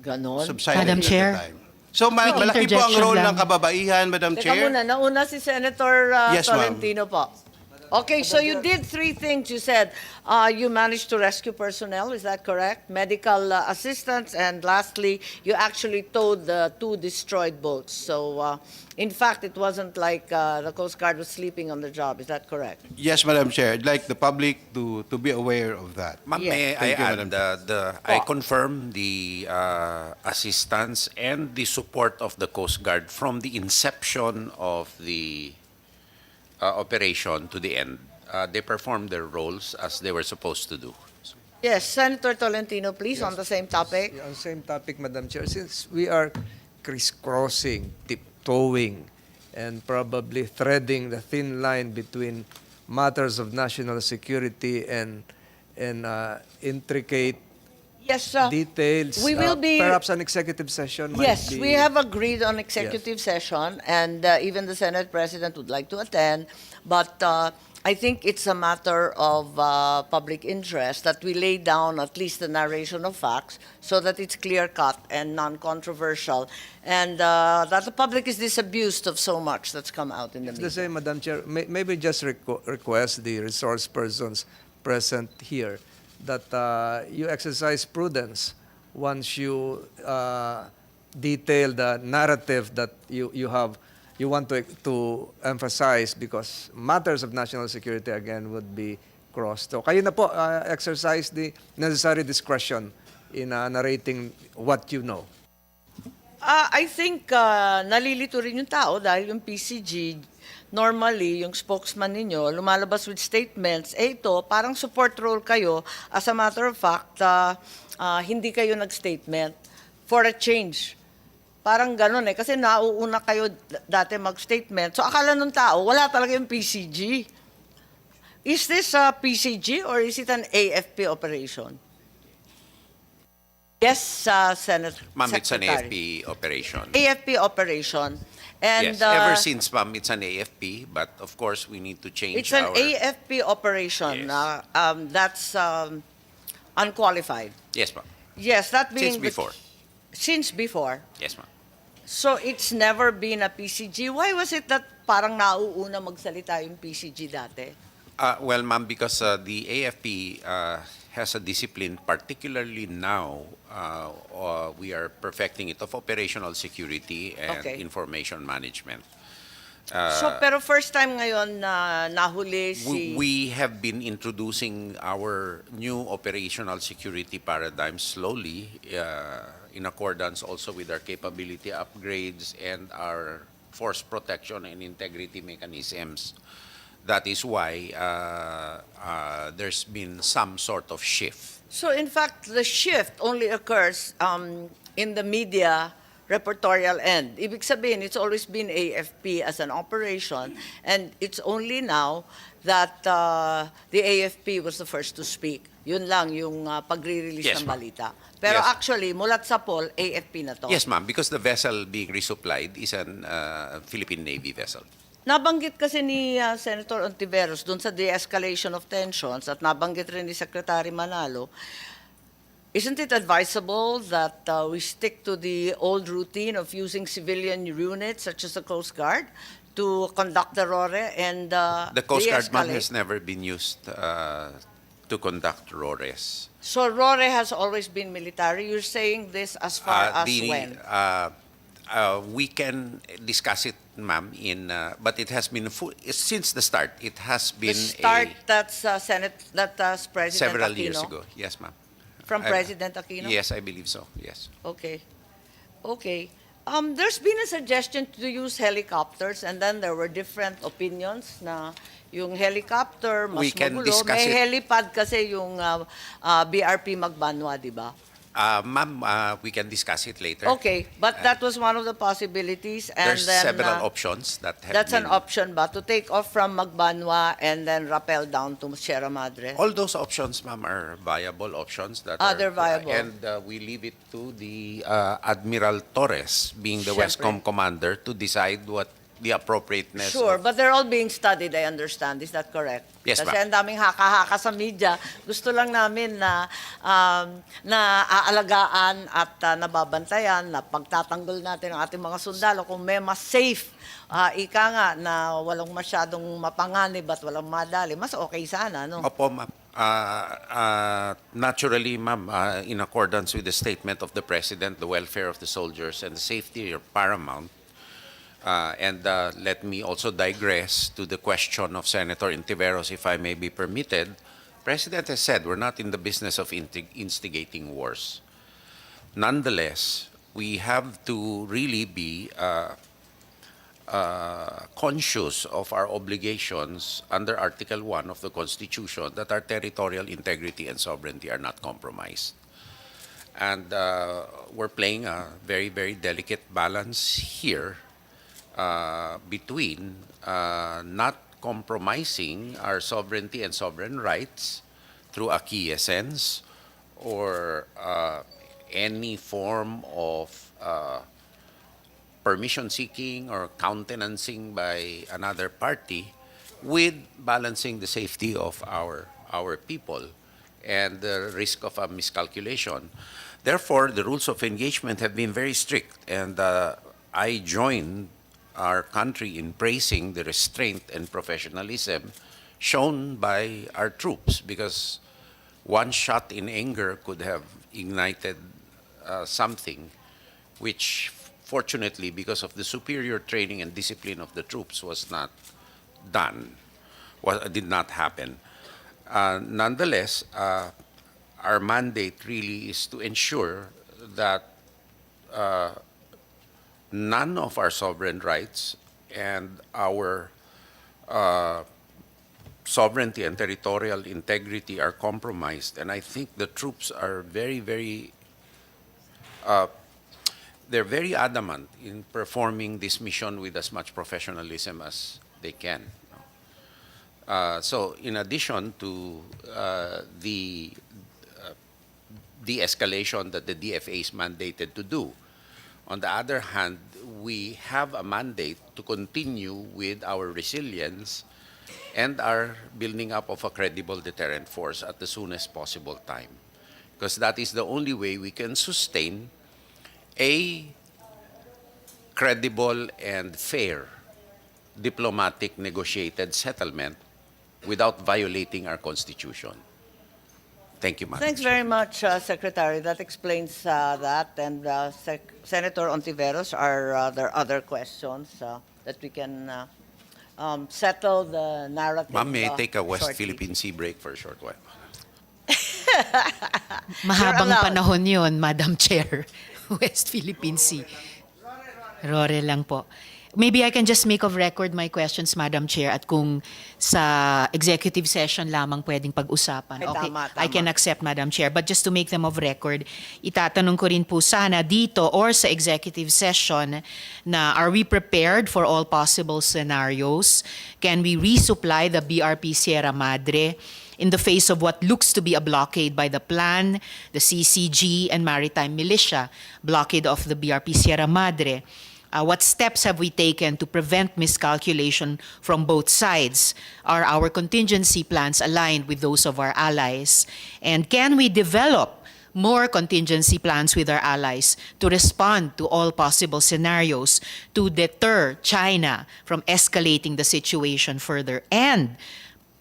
Ganon? subsided Madam at Chair? the time. So May malaki po ang interjection role lang. ng kababaihan, Madam Teka Chair. muna, nauna si Senator Yes, ma'am. Tolentino po. Okay, so you did three things. You said you managed to rescue personnel, is that correct? Medical assistance, and lastly, you actually towed the two destroyed boats. So, in fact, it wasn't like the Coast Guard was sleeping on the job, is that correct? Yes, Madam Chair. I'd like the public to be aware of that. Ma'am, Yes. may I Thank you, add, Madam I Po. confirm the assistance and the support of the Coast Guard from the inception of the operation to the end. They performed their roles as they were supposed to do. Yes, Senator Tolentino, please, on the same topic. On same topic, Madam Chair, since we are crisscrossing, tiptoeing, and probably threading the thin line between matters of national security and intricate Yes, details, we will be- perhaps an executive session might yes, be... we have agreed on executive session, and even the Senate President would like to attend, but I think it's a matter of public interest that we lay down at least the narration of facts so that it's clear-cut and non-controversial, and that the public is disabused of so much that's come out in the It's the media. same, Madam Chair. Maybe just request the resource persons present here that you exercise prudence once you detail the narrative that you want to emphasize, because matters of national security again would be crossed. So kayo na po exercise the necessary discretion in narrating what you know. I think nalilito rin yung tao dahil yung PCG, normally, yung spokesman ninyo, lumalabas with statements, ito, parang support role kayo. As a matter of fact, hindi kayo nag-statement for a change. Parang ganun eh, kasi nauuna kayo dati mag-statement. So akala nung tao, wala talaga yung PCG. Is this a PCG or is it an AFP operation? Yes, Senator. Ma'am, it's an Secretary. AFP operation. AFP operation. And, Yes, ever since, ma'am, it's an AFP, but of course, we need to change it's an our... AFP operation. Yes. That's unqualified. Yes, ma'am. Yes, that being Since before. Since before. Yes, ma'am. So it's never been a PCG. Why was it that parang nauuna magsalita yung PCG dati? Well, ma'am, because the AFP has a discipline, particularly now, we are perfecting it, of operational security and Okay. information management. So pero first time ngayon na nahuli si... We have been introducing our new operational security paradigm slowly, in accordance also with our capability upgrades and our force protection and integrity mechanisms. That is why there's been some sort of shift. So in fact, the shift only occurs in the media repertorial end. Ibig sabihin, it's always been AFP as an operation, and it's only now that the AFP was the first to speak. Yun lang yung pagre-release Yes, ng ma'am. balita. Pero Yes. actually, mulat sa poll, AFP na to. Yes, ma'am, because the vessel being resupplied is an Philippine Navy vessel. Nabanggit kasi ni Senator Ontiveros doon sa de-escalation of tensions at nabanggit rin ni Secretary Manalo, isn't it advisable that we stick to the old routine of using civilian units such as the Coast Guard to conduct the RORE and The Coast Guard, ma'am, de-escalate? has never been used to conduct RORES. So RORE has always been military. You're saying this as far as when? We can discuss it, ma'am, but it has been since the start. It has been The start, that's President several Aquino? years ago. Yes, ma'am. From I- President Aquino? Yes, I believe so. Yes. Okay. Okay. There's been a suggestion to use helicopters, and then there were different opinions na yung helicopter mas We can magulo. discuss May it. helipad kasi yung BRP Magbanwa, di ba? Ma'am, we can discuss it later. Okay, but that was one of the possibilities, and There's then several options that have that's an been. option ba to take off from Magbanwa and then rappel down to Sierra Madre? All those options, ma'am, are viable options that Ah, are, they're viable. and we leave it to the Admiral Torres, being the Siyempre. Westcom commander, to decide what the appropriateness. Sure, of- but they're all being studied, I understand. Is that correct? Yes, Kasi ma'am. ang daming haka-haka sa media. Gusto lang namin na aalagaan at nababantayan na pagtatanggol natin ang ating mga sundalo kung may mas safe, ika nga, na walang masyadong mapanganib at walang madali, mas okay sana, no? Opo, ma'am. Naturally, ma'am, in accordance with the statement of the President, the welfare of the soldiers and the safety are paramount. Let me also digress to the question of Senator Intiveros, if I may be permitted. President has said we're not in the business of instigating wars. Nonetheless, we have to really be conscious of our obligations under Article 1 of the Constitution, that our territorial integrity and sovereignty are not compromised. And we're playing a very, very delicate balance here between not compromising our sovereignty and sovereign rights through acquiescence or any form of permission seeking or countenancing by another party, with balancing the safety of our people and the risk of a miscalculation. Therefore, the rules of engagement have been very strict, and I joined our country in praising the restraint and professionalism shown by our troops, because one shot in anger could have ignited something which, fortunately, because of the superior training and discipline of the troops, was not done, did not happen. Nonetheless, our mandate really is to ensure that none of our sovereign rights and our sovereignty and territorial integrity are compromised. And I think the troops are they're very adamant in performing this mission with as much professionalism as they can. So in addition to the de-escalation that the DFA is mandated to do, on the other hand, we have a mandate to continue with our resilience and our building up of a credible deterrent force at the soonest possible time. Because that is the only way we can sustain a credible and fair diplomatic negotiated settlement without violating our Constitution. Thank you, Madam Thanks Chair. very much, Secretary. That explains that. And Senator Ontiveros, are there other questions that we can settle the narrative? Ma'am, may I take a West shortly? Philippine Sea break for a short while? Mahabang allowed. panahon yun, Madam Chair. West Philippine Sea. Rore lang po. Maybe I can just make of record my questions, Madam Chair, at kung sa executive session lamang pwedeng pag-usapan. Ay, Okay, tama, I tama. can accept, Madam Chair. But just to make them of record, itatanong ko rin po sana dito or sa executive session na are we prepared for all possible scenarios? Can we resupply the BRP Sierra Madre in the face of what looks to be a blockade by the plan, the CCG, and Maritime Militia, blockade of the BRP Sierra Madre? What steps have we taken to prevent miscalculation from both sides? Are our contingency plans aligned with those of our allies? And can we develop more contingency plans with our allies to respond to all possible scenarios to deter China from escalating the situation further and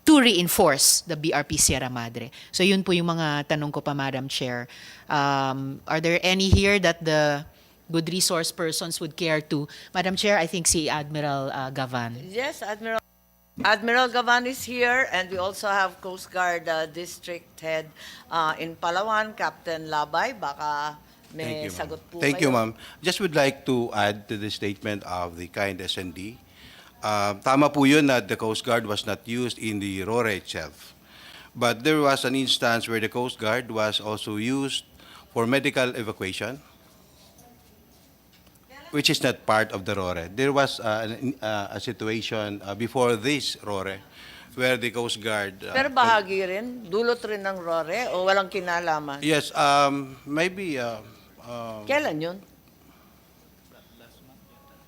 to reinforce the BRP Sierra Madre? So yun po yung mga tanong ko pa, Madam Chair. Are there any here that the good resource persons would care to. Madam Chair, I think si Admiral Gavan. Yes, Admiral Gavan is here, and we also have Coast Guard District Head in Palawan, Captain Labay. Baka may sagot po Thank you, kayo. ma'am. Just would like to add to the statement of the kind S&D. Tama po yun that the Coast Guard was not used in the RORE itself. But there was an instance where the Coast Guard was also used for medical evacuation, which is not part of the RORE. There was a situation before this RORE where the Coast Guard... Pero bahagi rin, dulot rin ng RORE o walang kinalaman? Yes, maybe... Kailan yun?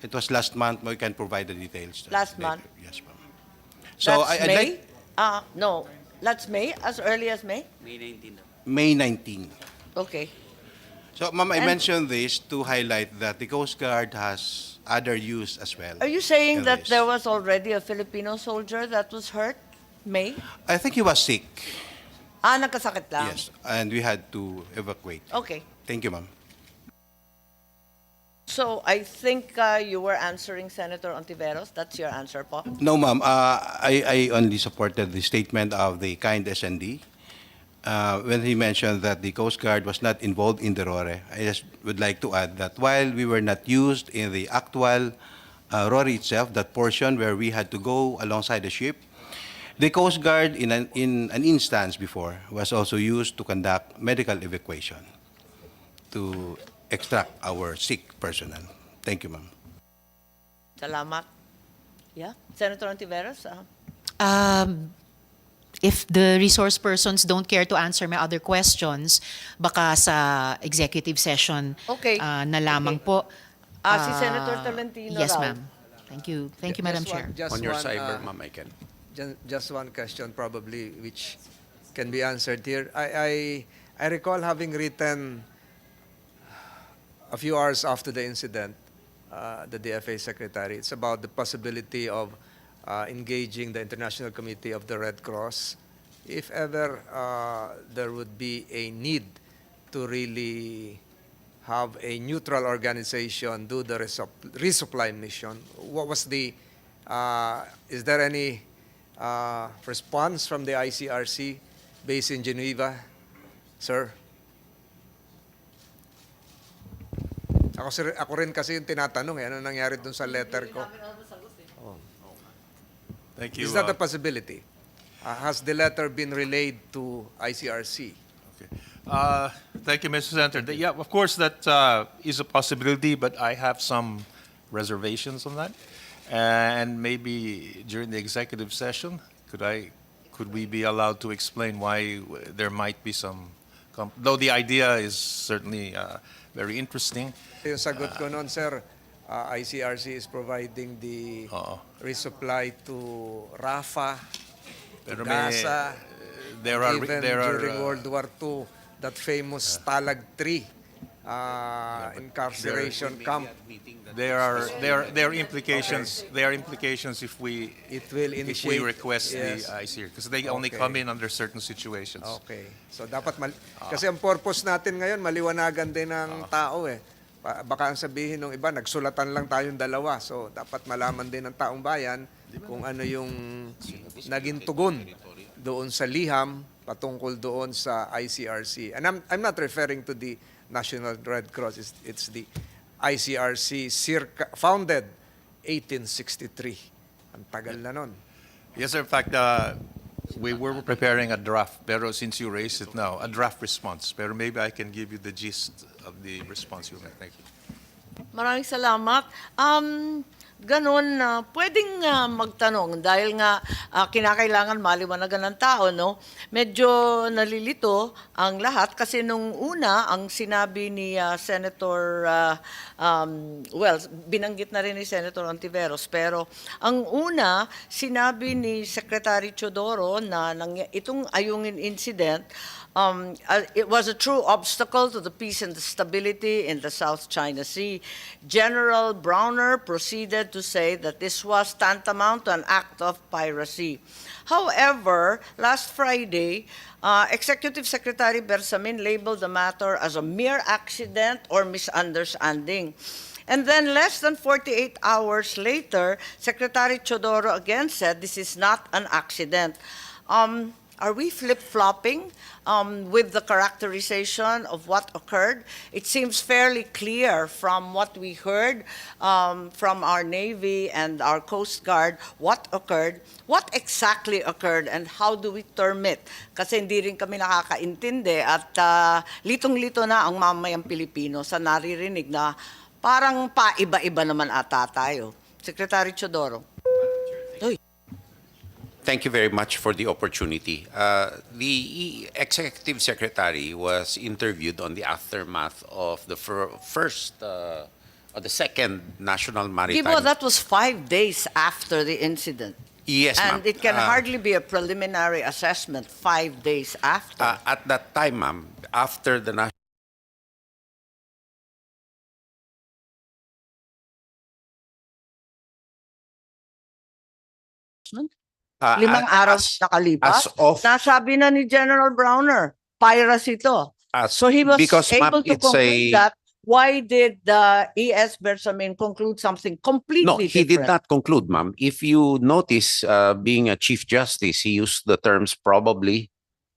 It was last month. We can provide the details. Last later. month? Yes, ma'am. So That's I'd May? like No, that's May, as early as May? May 19. Okay. So, ma'am, I And- mentioned this to highlight that the Coast Guard has other use as well. Are you saying in that this. there was already a Filipino soldier that was hurt? May? I think he was sick. Nagkasakit lang? Yes, and we had to evacuate. Okay. Thank you, ma'am. So I think you were answering Senator Ontiveros. That's your answer po? No, ma'am. I only supported the statement of the kind S&D when he mentioned that the Coast Guard was not involved in the RORE. I just would like to add that while we were not used in the actual RORE itself, that portion where we had to go alongside the ship, the Coast Guard in an instance before was also used to conduct medical evacuation to extract our sick personnel. Thank you, ma'am. Salamat. Yeah? Senator Ontiveros? If the resource persons don't care to answer my other questions, baka sa executive session Okay. na lamang Okay. po. Si Senator Tolentino Yes, raw. ma'am. Thank you. Thank you, Madam Chair. On your cyber, ma'am, I can. Just one question probably which can be answered here. I recall having written a few hours after the incident, the DFA secretary, it's about the possibility of engaging the International Committee of the Red Cross if ever there would be a need to really have a neutral organization do the resupply mission. What was the, is there any response from the ICRC based in Geneva, sir? Ako rin kasi yung tinatanong, ano nangyari dun sa letter ko? Thank you. Is that a possibility? Has the letter been relayed to ICRC? Okay. Thank you, Mr. Senator. Yeah, of course, that is a possibility, but I have some reservations on that. And maybe during the executive session, could we be allowed to explain why there might be some, though the idea is certainly very interesting. Yung sagot ko noon, sir, ICRC is providing the resupply to Rafah, to Pero Gaza, even there are during World War II, that famous Stalag 3 incarceration camp. there are implications. There are implications if we It will request yes. the ICR because they only Okay. come in under certain situations. Okay. So dapat kasi ang purpose natin ngayon maliwanagan din ng tao eh. Baka ang sabihin ng iba nagsulatan lang tayong dalawa. So dapat malaman din ng taong bayan kung ano yung naging tugon doon sa liham patungkol doon sa ICRC. And I'm not referring to the National Red Cross. It's the ICRC founded 1863. Ang tagal na nun. Yes, sir. In fact, we were preparing a draft, pero since you raised it now, a draft response. Pero maybe I can give you the gist of the response you made. Thank you. Maraming salamat. Ganon, pwedeng magtanong dahil nga kinakailangan maliwanagan ng tao, no? Medyo nalilito ang lahat kasi nung una, ang sinabi ni Senator, binanggit na rin ni Senator Ontiveros, pero ang una, sinabi ni Secretary Teodoro na itong Ayungin incident, it was a true obstacle to the peace and the stability in the South China Sea. General Browner proceeded wanted to say that this was tantamount to an act of piracy. However, last Friday, Executive Secretary Bersamin labeled the matter as a mere accident or misunderstanding. And then less than 48 hours later, Secretary Chodoro again said this is not an accident. Are we flip-flopping with the characterization of what occurred? It seems fairly clear from what we heard from our Navy and our Coast Guard what occurred. What exactly occurred and how do we term it? Kasi hindi rin kami nakakaintindi at litong-lito na ang mamayang Pilipino sa naririnig na parang paiba-iba naman ata tayo. Secretary Chodoro. Thank you very much for the opportunity. The Executive Secretary was interviewed on the aftermath of the the second National Maritime. Gibo, that was 5 days after the incident. Yes, ma'am. And it can hardly be a preliminary assessment 5 days after. At that time, ma'am, after the national. Limang araw nakalipas, as of- nasabi na ni General Browner, piracy to. So he was because, ma'am, able to it's conclude that. Why did the ES Bersamin conclude something completely No, he did different? not conclude, ma'am. If you notice, being a Chief Justice, he used the terms probably,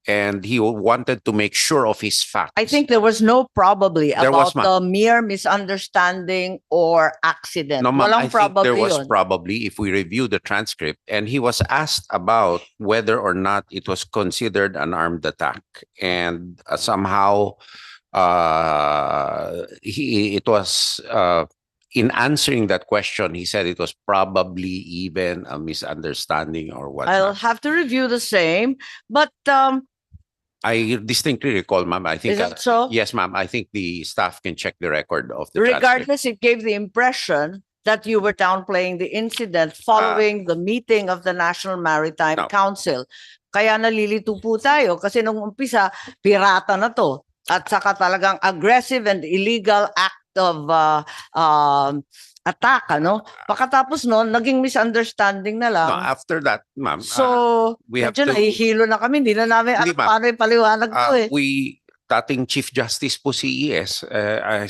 and he wanted to make sure of his facts. I think there was no probably There was, about the mere misunderstanding or accident. No, ma'am, Walang I think there probably was yun. probably, if we review the transcript, and he was asked about whether or not it was considered an armed attack. And somehow, it was, in answering that question, he said it was probably even a misunderstanding or I'll whatnot. have to review the same, but I distinctly recall, ma'am, I think. Is that so? Yes, ma'am, I think the staff can check the record of the transcript. regardless, it gave the impression that you were downplaying the incident following the meeting of the National Maritime No. Council. Kaya nalilito po tayo kasi nung umpisa, pirata na to. At saka talagang aggressive and illegal act of attack, ano? Pagkatapos noon, naging misunderstanding na lang. No, after that, ma'am, So, we have medyo to- nahihilo na kami. Hindi na namin Hindi, alam ma'am. paano ipaliwanag to eh. dating Chief Justice po si ES,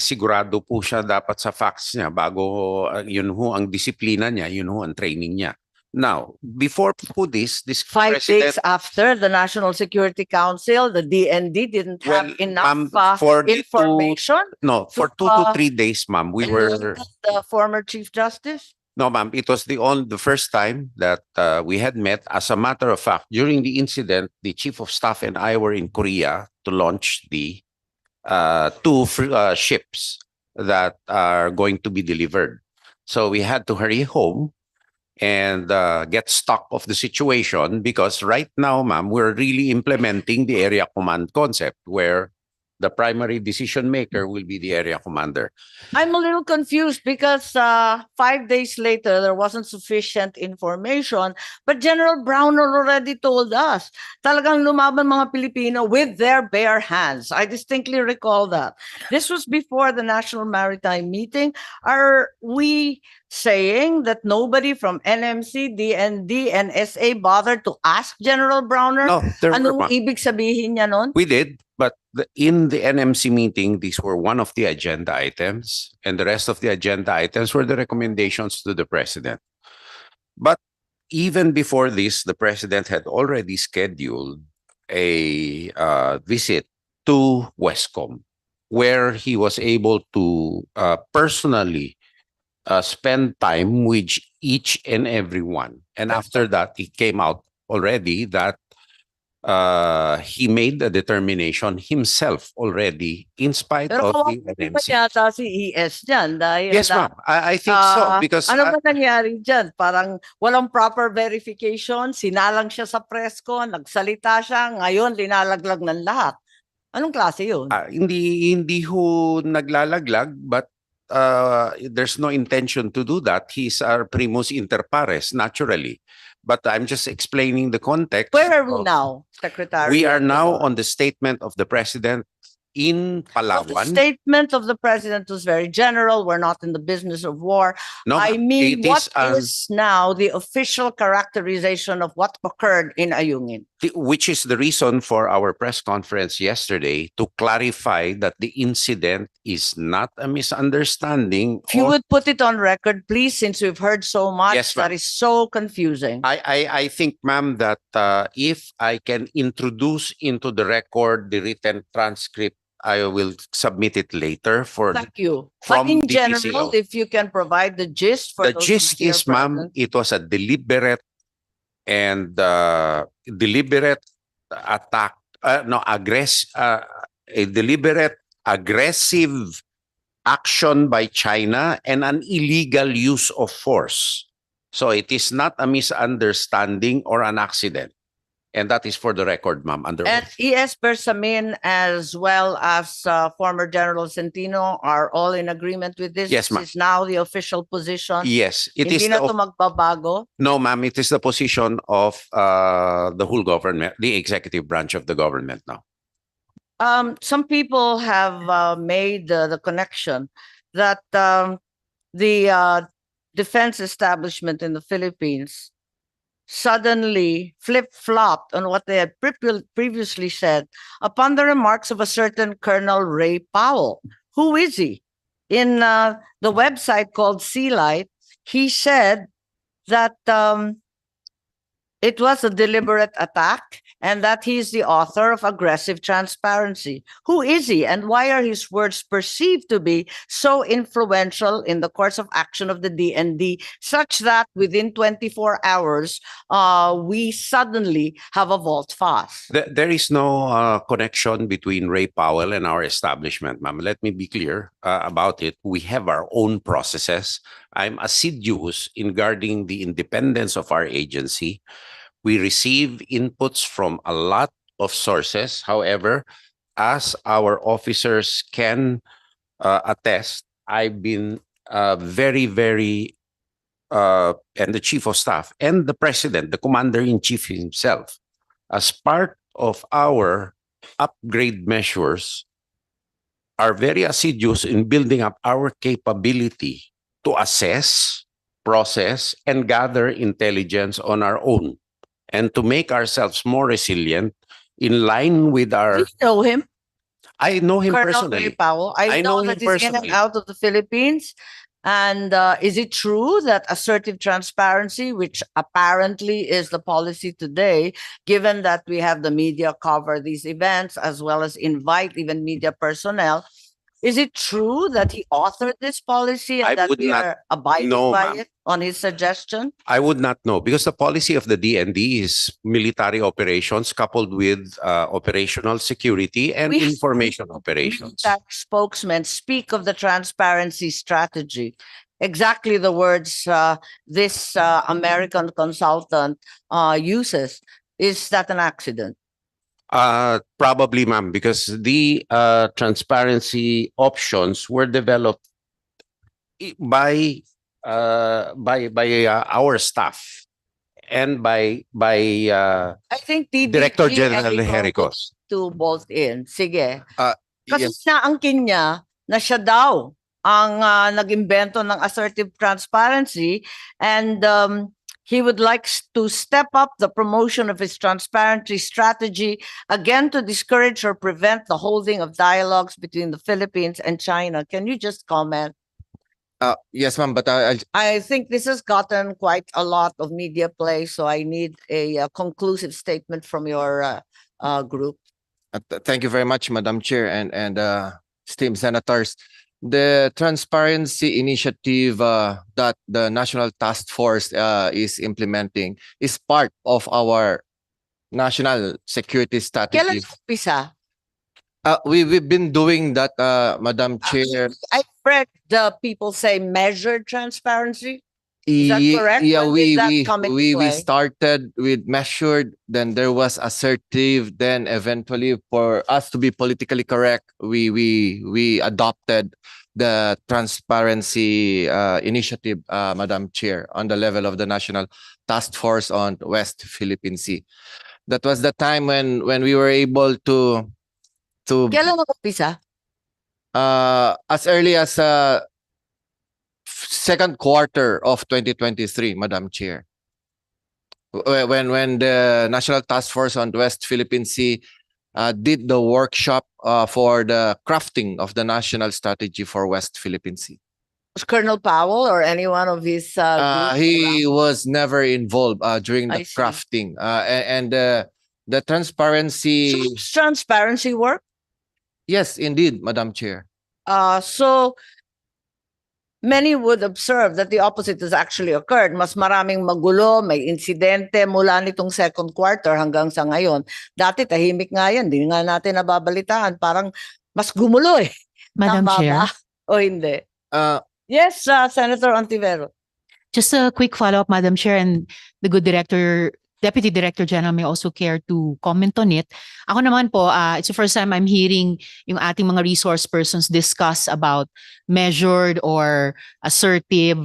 sigurado po siya dapat sa facts niya bago yun ho ang disiplina niya, yun ho ang training niya. Now, before po this 5 days president, after the National Security Council, the DND didn't have Well, enough ma'am, for the information. no, for 2 to 3 days, ma'am, we were, The former Chief Justice. no, ma'am, it was the first time that we had met. As a matter of fact, during the incident, the Chief of Staff and I were in Korea to launch the 2 ships that are going to be delivered. So we had to hurry home and get stock of the situation because right now, ma'am, we're really implementing the area command concept where the primary decision maker will be the area commander. I'm a little confused because 5 days later, there wasn't sufficient information. But General Browner already told us, talagang lumaban mga Pilipino with their bare hands. I distinctly recall that. This was before the National Maritime meeting. Are we saying that nobody from NMC, DND, and SA bothered to ask General Browner? No, there were, Anong ma'am. ibig sabihin niya nun? We did, but in the NMC meeting, these were one of the agenda items, and the rest of the agenda items were the recommendations to the president. But even before this, the president had already scheduled a visit to Westcom, where he was able to personally spend time with each and every one. And after that, it came out already that he made a determination himself already in spite Pero of the kawawa pa NMC. yata si ES dyan dahil Yes, na- ma'am. I think so because ano ba nangyari dyan? Parang walang proper verification, sinalang siya sa presko, nagsalita siya, ngayon linalaglag ng lahat. Anong klase yun? hindi ho naglalaglag, but there's no intention to do that. He's our primus inter pares, naturally. But I'm just explaining the context. Where are we of- now, Secretary? We are now on the statement of the president in Well, the Palawan. statement of the president was very general. We're not in the business of war. No, I mean, it what is, is now the official characterization of what occurred in Ayungin? which is the reason for our press conference yesterday, to clarify that the incident is not a misunderstanding. If you or- would put it on record, please, since we've heard so much, Yes, ma'am. that is so confusing. I think, ma'am, that if I can introduce into the record the written transcript, I will submit it later for Thank you. from But in the general, PCO. if you can provide the gist for The those who are gist here is, ma'am, present. it was a deliberate and deliberate attack, no, a deliberate aggressive action by China and an illegal use of force. So it is not a misunderstanding or an accident. And that is for the record, ma'am, under And oath. E.S. Bersamin, as well as former General Centino, are all in agreement with this. Yes, ma'am. This is now the official position. Yes, it Hindi is na the, to magbabago. no, ma'am, it is the position of the whole government, the executive branch of the government now. Some people have made the connection that the defense establishment in the Philippines suddenly flip-flopped on what they had previously said upon the remarks of a certain Colonel Ray Powell. Who is he? In the website called Sea Light, he said that it was a deliberate attack and that he's the author of aggressive transparency. Who is he, and why are his words perceived to be so influential in the course of action of the DND, such that within 24 hours, we suddenly have a vault fast? There is no connection between Ray Powell and our establishment, ma'am. Let me be clear about it. We have our own processes. I'm assiduous in guarding the independence of our agency. We receive inputs from a lot of sources. However, as our officers can attest, I've been very, and the chief of staff and the president, the commander-in-chief himself, as part of our upgrade measures, are very assiduous in building up our capability to assess, process, and gather intelligence on our own, and to make ourselves more resilient in line with Do our... you know him? I know him Colonel Ray personally. Powell. I know know him that he's in and personally. out of the Philippines. And is it true that assertive transparency, which apparently is the policy today, given that we have the media cover these events as well as invite even media personnel, is it true that he authored this policy and I that would we not are abiding know, by ma'am. it on his suggestion? I would not know, because the policy of the DND is military operations coupled with operational security and We have information operations. Military spokesmen speak of the transparency strategy. Exactly the words this American consultant uses. Is that an accident? Probably, ma'am, because the transparency options were developed by our staff and by I think DDG Director General and ikaw Hericos. to bolt in. Sige. Uh, Kasi yes. naangkin niya na siya daw ang nag-imbento ng assertive transparency, and he would like to step up the promotion of his transparency strategy, again to discourage or prevent the holding of dialogues between the Philippines and China. Can you just comment? Yes, ma'am, but I think this has gotten quite a lot of media play, so I need a conclusive statement from your group. thank you very much, Madam Chair and esteemed senators. The transparency initiative that the National Task Force is implementing is part of our national security Kailan strategy. umpisa? We've been doing that, Madam Chair. I read the people say measured transparency. Is that correct? Yeah, When did that come into we play? started with measured, then there was assertive, then eventually for us to be politically correct, we adopted the transparency initiative, Madam Chair, on the level of the National Task Force on West Philippine Sea. That was the time when we were able to to Kailan nag-umpisa? as early as second quarter of 2023, Madam Chair. When the National Task Force on the West Philippine Sea did the workshop for the crafting of the national strategy for West Philippine Sea. Was Colonel Powell or any one of his group He around? was never involved during I the see. crafting. And the transparency, So, transparency work? yes, indeed, Madam Chair. So many would observe that the opposite has actually occurred. Mas maraming magulo, may insidente mula nitong second quarter hanggang sa ngayon. Dati tahimik nga yan, hindi nga natin nababalitaan. Parang mas gumulo eh. Madam Tama Chair, ba? O hindi? Uh, Yes, Senator Ontivero. just a quick follow-up, Madam Chair, and the good director, Deputy Director General may also care to comment on it. Ako naman po, it's the first time I'm hearing yung ating mga resource persons discuss about measured or assertive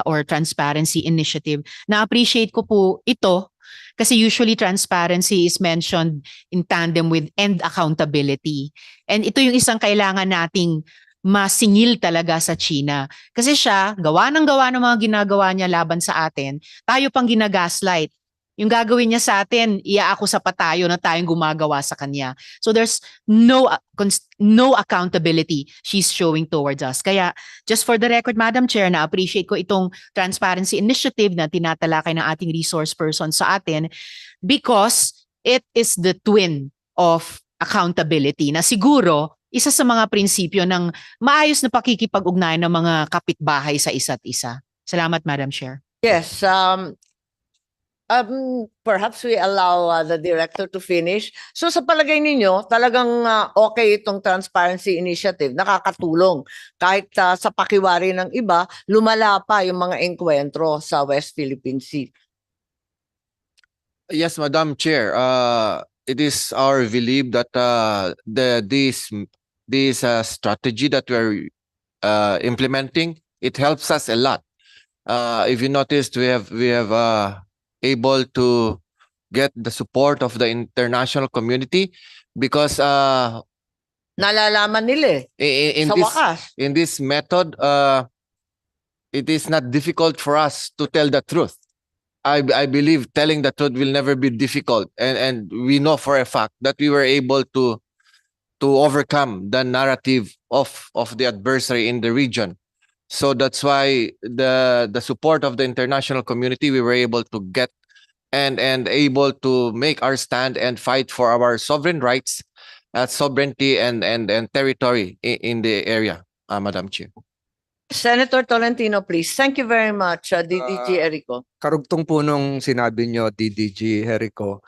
or transparency initiative. Na-appreciate ko po ito kasi usually transparency is mentioned in tandem with end accountability. And ito yung isang kailangan nating masingil talaga sa China. Kasi siya, gawa ng mga ginagawa niya laban sa atin, tayo pang ginagaslight. Yung gagawin niya sa atin, iaakusa pa tayo na tayong gumagawa sa kanya. So there's no accountability she's showing towards us. Kaya just for the record, Madam Chair, na-appreciate ko itong transparency initiative na tinatalakay ng ating resource person sa atin because it is the twin of accountability na siguro isa sa mga prinsipyo ng maayos na pakikipag-ugnayan ng mga kapitbahay sa isa't isa. Salamat, Madam Chair. Yes, perhaps we allow the director to finish. So sa palagay ninyo, talagang okay itong transparency initiative, nakakatulong. Kahit sa pakiwari ng iba, lumala pa yung mga engkwentro sa West Philippine Sea. yes, Madam Chair. It is our belief that this strategy that we're implementing, it helps us a lot. If you noticed, we have able to get the support of the international community because Nalalaman nila in sa this wakas. in this method, it is not difficult for us to tell the truth. I believe telling the truth will never be difficult, and we know for a fact that we were able to overcome the narrative of the adversary in the region. So that's why the support of the international community, we were able to get and able to make our stand and fight for our sovereign rights, sovereignty and territory in the area, Madam Chair. Senator Tolentino, please. Thank you very much, DDG Erico. Karugtong po nung sinabi nyo, DDG Jericho,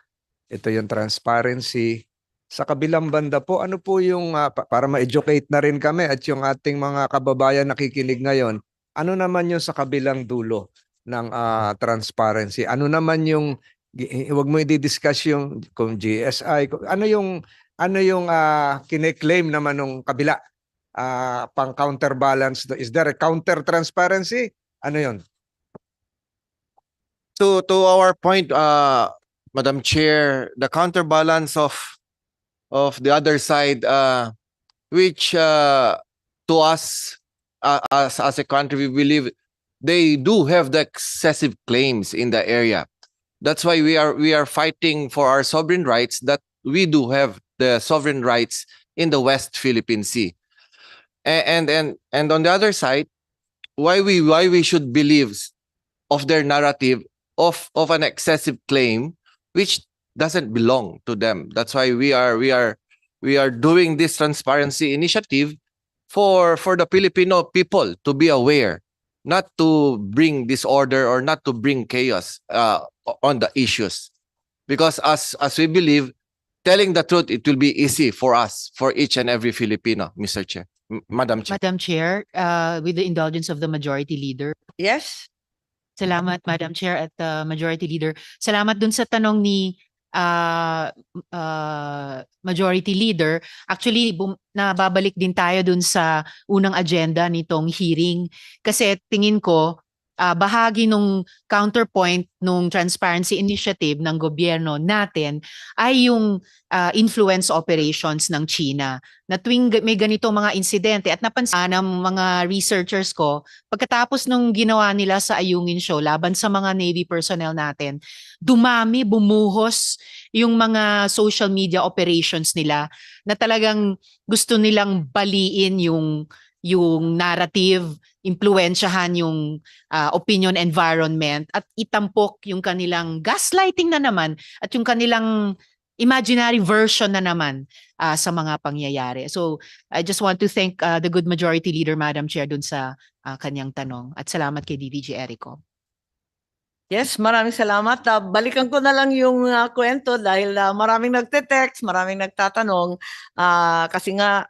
ito yung transparency. Sa kabilang banda po, ano po yung, para ma-educate na rin kami at yung ating mga kababayan nakikinig ngayon, ano naman yung sa kabilang dulo ng transparency? Ano naman yung, huwag mo i-discuss yung kung GSI, ano yung kine-claim naman ng kabila? Pang counterbalance, is there a counter transparency? Ano yun? To our point, Madam Chair, the counterbalance of the other side, which to us as a country, we believe they do have the excessive claims in the area. That's why we are fighting for our sovereign rights, that we do have the sovereign rights in the West Philippine Sea. And on the other side, why we should believe of their narrative of an excessive claim which doesn't belong to them. That's why we are doing this transparency initiative for the Filipino people to be aware, not to bring disorder or not to bring chaos on the issues. Because as we believe, telling the truth, it will be easy for us, for each and every Filipino, Mr. Chair. Madam Chair. Madam Chair, with the indulgence of the Majority Leader. Yes? Salamat, Madam Chair at Majority Leader. Salamat dun sa tanong ni Majority Leader. Actually, nababalik din tayo dun sa unang agenda nitong hearing. Kasi tingin ko, bahagi nung counterpoint nung transparency initiative ng gobyerno natin ay yung influence operations ng China. Na tuwing may ganitong mga insidente at napansin ng mga researchers ko, pagkatapos nung ginawa nila sa Ayungin Show laban sa mga Navy personnel natin, dumami, bumuhos yung mga social media operations nila na talagang gusto nilang baliin yung narrative, impluwensyahan yung opinion environment at itampok yung kanilang gaslighting na naman at yung kanilang imaginary version na naman sa mga pangyayari. So I just want to thank the good majority leader, Madam Chair, dun sa kanyang tanong. At salamat kay DDG Erico. Yes, maraming salamat. Balikan ko na lang yung kwento dahil maraming nagte-text, maraming nagtatanong kasi nga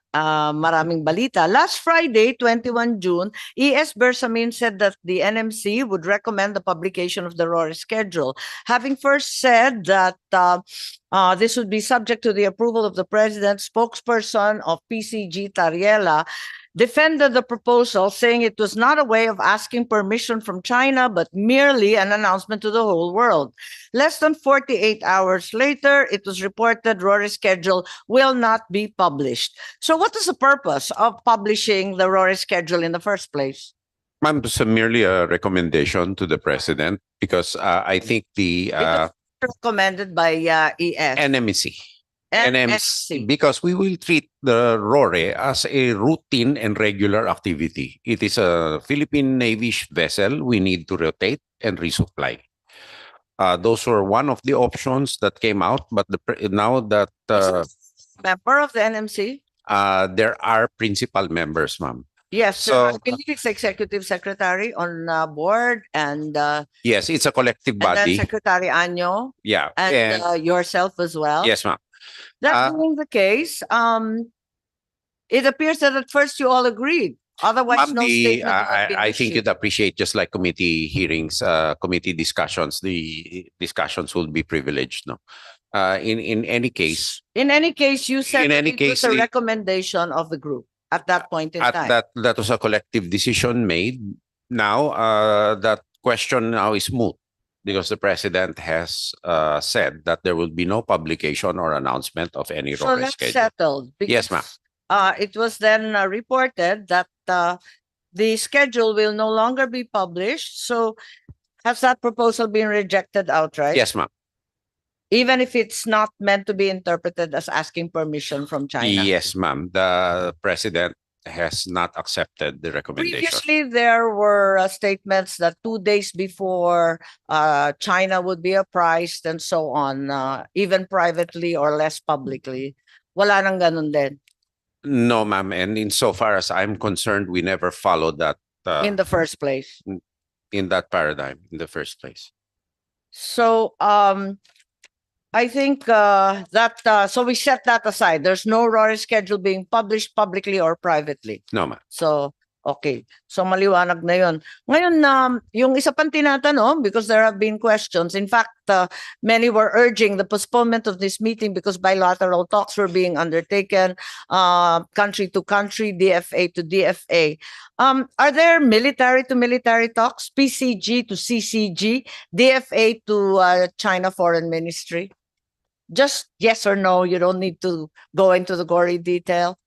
maraming balita. Last Friday, 21 June, ES Bersamin said that the NMC would recommend the publication of the RORE schedule, having first said that this would be subject to the approval of the president. Spokesperson of PCG, Tariela, defended the proposal, saying it was not a way of asking permission from China, but merely an announcement to the whole world. Less than 48 hours later, it was reported Rory's schedule will not be published. So what is the purpose of publishing the Rory schedule in the first place? Ma'am, it's merely a recommendation to the president because I think the It was recommended by ES. NMC. NMC. Because we will treat the RORE as a routine and regular activity. It is a Philippine Navy vessel. We need to rotate and resupply. Those were one of the options that came out, but now that Member of the NMC? there are principal members, ma'am. Yes, So- I believe it's executive secretary on board and Yes, it's a collective then body. Secretary Anyo Yeah. and yourself as well. Yes, ma'am. That being the case, it appears that at first you all agreed. Otherwise, Ma'am, no statement would have been I think issued. you'd appreciate, just like committee hearings, committee discussions, the discussions will be privileged, no? In any case, In any case, you said In that any it was case, a the- recommendation of the group at that point in at time. that was a collective decision made. Now, that question now is moot because the president has said that there will be no publication or announcement of any So RORE that's schedule. settled. Yes, ma'am. It was then reported that the schedule will no longer be published. So has that proposal been rejected outright? Yes, ma'am. Even if it's not meant to be interpreted as asking permission from China? Yes, ma'am. The president has not accepted the recommendation. Previously, there were statements that 2 days before China would be apprised and so on, even privately or less publicly. Wala nang ganun din No, ma'am. And insofar as I'm concerned, we never followed that in the first place. in that paradigm in the first place. So I think so we set that aside. There's no RORE schedule being published publicly or privately. No, ma'am. So, okay. So maliwanag na yun. Ngayon, yung isa pang tinatanong, because there have been questions. In fact, many were urging the postponement of this meeting because bilateral talks were being undertaken, country to country, DFA to DFA. Are there military to military talks, PCG to CCG, DFA to China Foreign Ministry? Just yes or no. You don't need to go into the gory detail.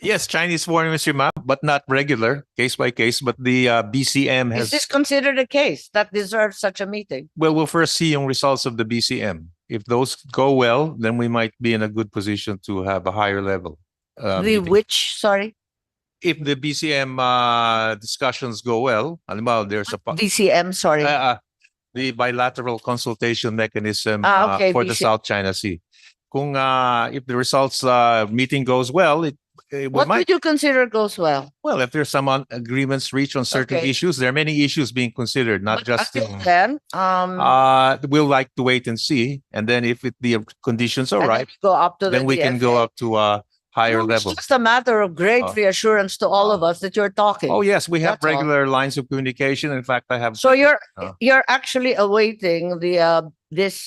Yes, Chinese foreign ministry map, but not regular, case by case. But the BCM Is has. this considered a case that deserves such a meeting? Well, we'll first see yung results of the BCM. If those go well, then we might be in a good position to have a higher level. Meeting. Sorry, If the BCM discussions go well, halimbawa, there's a DCM, sorry. the bilateral consultation mechanism Okay, for the BCM. South China Sea. Kung if the results meeting goes well, we What might. would you consider goes well? Well, if there's some agreements reached on certain Okay. issues, there are many issues being considered, not But just. until then, We'll like to wait and see, and then if the conditions are and then right, we go up to then the we can go DFA. up to higher No, it's level. just a matter of great Oh. reassurance to all of us that you're talking. Oh, yes, we have That's all. regular lines of communication. In fact, I have. So you're Oh. you're actually awaiting the this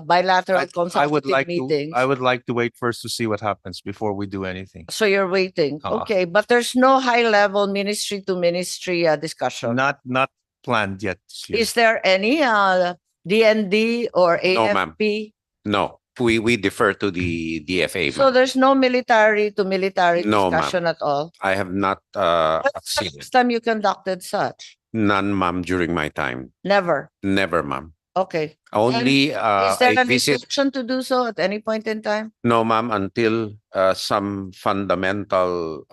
bilateral I would consultative like meetings. I would like to wait first to see what happens before we do anything. So you're waiting. Uh-uh. Okay, but there's no high level ministry to ministry discussion. Not planned yet this year. Is there any DND or No, ma'am. AFP? No, we defer to the DFA. So ma'am. there's no military to military No, ma'am. discussion at all. I have not When's the seen last time you conducted such? none, ma'am, during my time. Never. Never, ma'am. Okay. Only Is there a an visit. instruction to do so at any point in time? No, ma'am, until some fundamental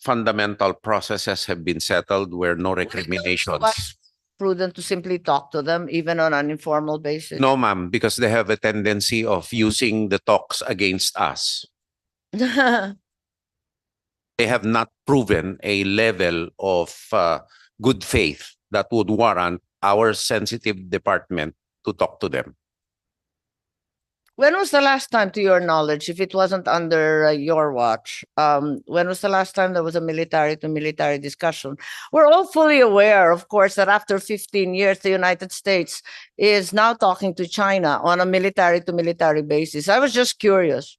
fundamental processes have been settled where no recriminations. What's prudent to simply talk to them, even on an informal basis? No, ma'am, because they have a tendency of using the talks against us. They have not proven a level of good faith that would warrant our sensitive department to talk to them. When was the last time, to your knowledge, if it wasn't under your watch, when was the last time there was a military to military discussion? We're all fully aware, of course, that after 15 years, the United States is now talking to China on a military to military basis. I was just curious.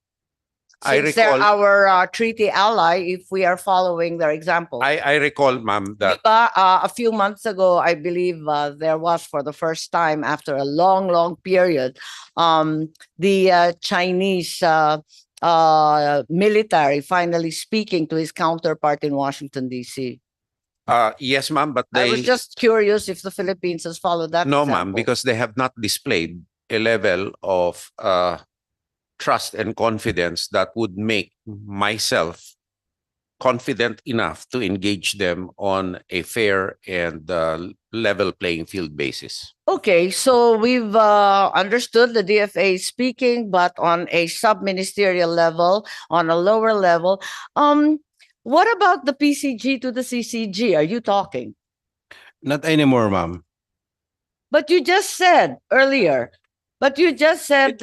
I Since they're recall- our treaty ally, if we are following their example. I recall, ma'am, that Diba, a few months ago, I believe there was, for the first time after a long, long period, the Chinese military finally speaking to his counterpart in Washington, D.C. yes, ma'am, but I they was just curious if the Philippines has followed that no, ma'am, example. because they have not displayed a level of trust and confidence that would make myself confident enough to engage them on a fair and level playing field basis. Okay, so we've understood the DFA is speaking, but on a sub-ministerial level, on a lower level. What about the PCG to the CCG? Are you talking? Not anymore, ma'am. But you just said earlier, but you just said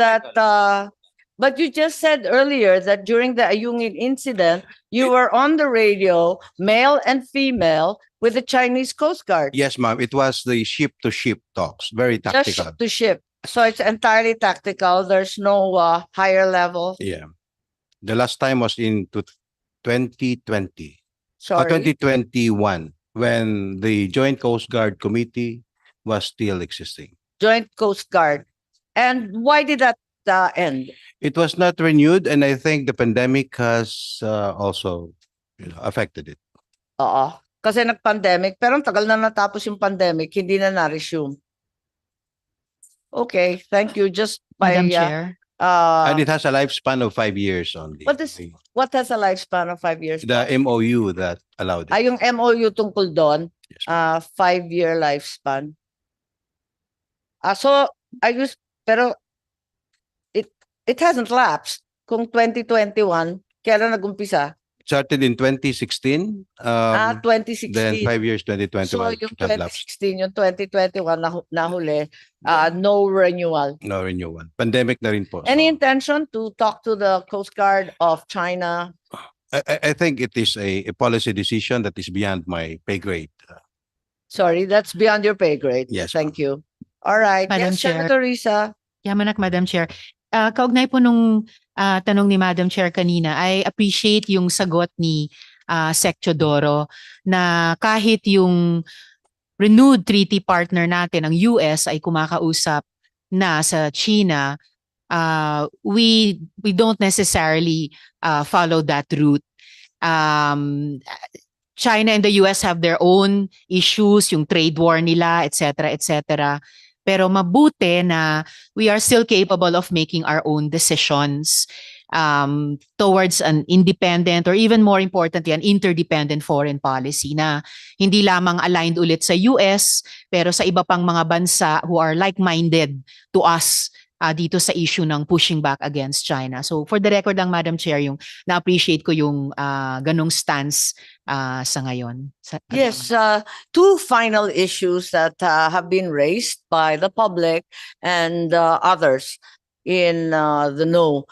earlier that during the Ayungin incident, you were on the radio, male and female, with the Chinese Coast Guard. Yes, ma'am. It was the ship-to-ship talks. Very Just tactical. ship to ship. So it's entirely tactical. There's no higher level. Yeah. The last time was in 2020. Sorry. 2021, when the Joint Coast Guard Committee was still existing. Joint Coast Guard. And why did that end? It was not renewed, and I think the pandemic has also affected it. Oo. Kasi nag-pandemic, pero ang tagal na natapos yung pandemic, hindi na na-resume. Okay, thank you. Just by Madam Chair. And it has a lifespan of 5 years only. what has a lifespan of 5 years? The MOU that allowed it. Ay, yung MOU tungkol doon, Yes, ma'am. 5-year lifespan. So, pero it hasn't lapsed. Kung 2021, kailan nag-umpisa? Started in 2016. 2016. Then 5 years, 2021. So, yung should have lapsed. 2016, yung 2021 nahuli, no renewal. No renewal. Pandemic na rin po. Any So, intention to talk to the Coast Guard of China? I think it is a policy decision that is beyond my pay grade. Sorry, that's beyond your pay grade. Yes, Thank you. All right. Madam Yes, Chair. Senator Risa. Yamanak, Madam Chair. Kaugnay po nung tanong ni Madam Chair kanina, I appreciate yung sagot ni Sec Teodoro na kahit yung renewed treaty partner natin, ang US, ay kumakausap na sa China, we don't necessarily follow that route. China and the US have their own issues, yung trade war nila, etc., etc. Pero mabuti na we are still capable of making our own decisions towards an independent or even more importantly, an interdependent foreign policy na hindi lamang aligned ulit sa US pero sa iba pang mga bansa who are like-minded to us dito sa issue ng pushing back against China. So for the record lang, Madam Chair, yung na-appreciate ko yung ganong stance sa ngayon. Yes, two final issues that have been raised by the public and others. in the know.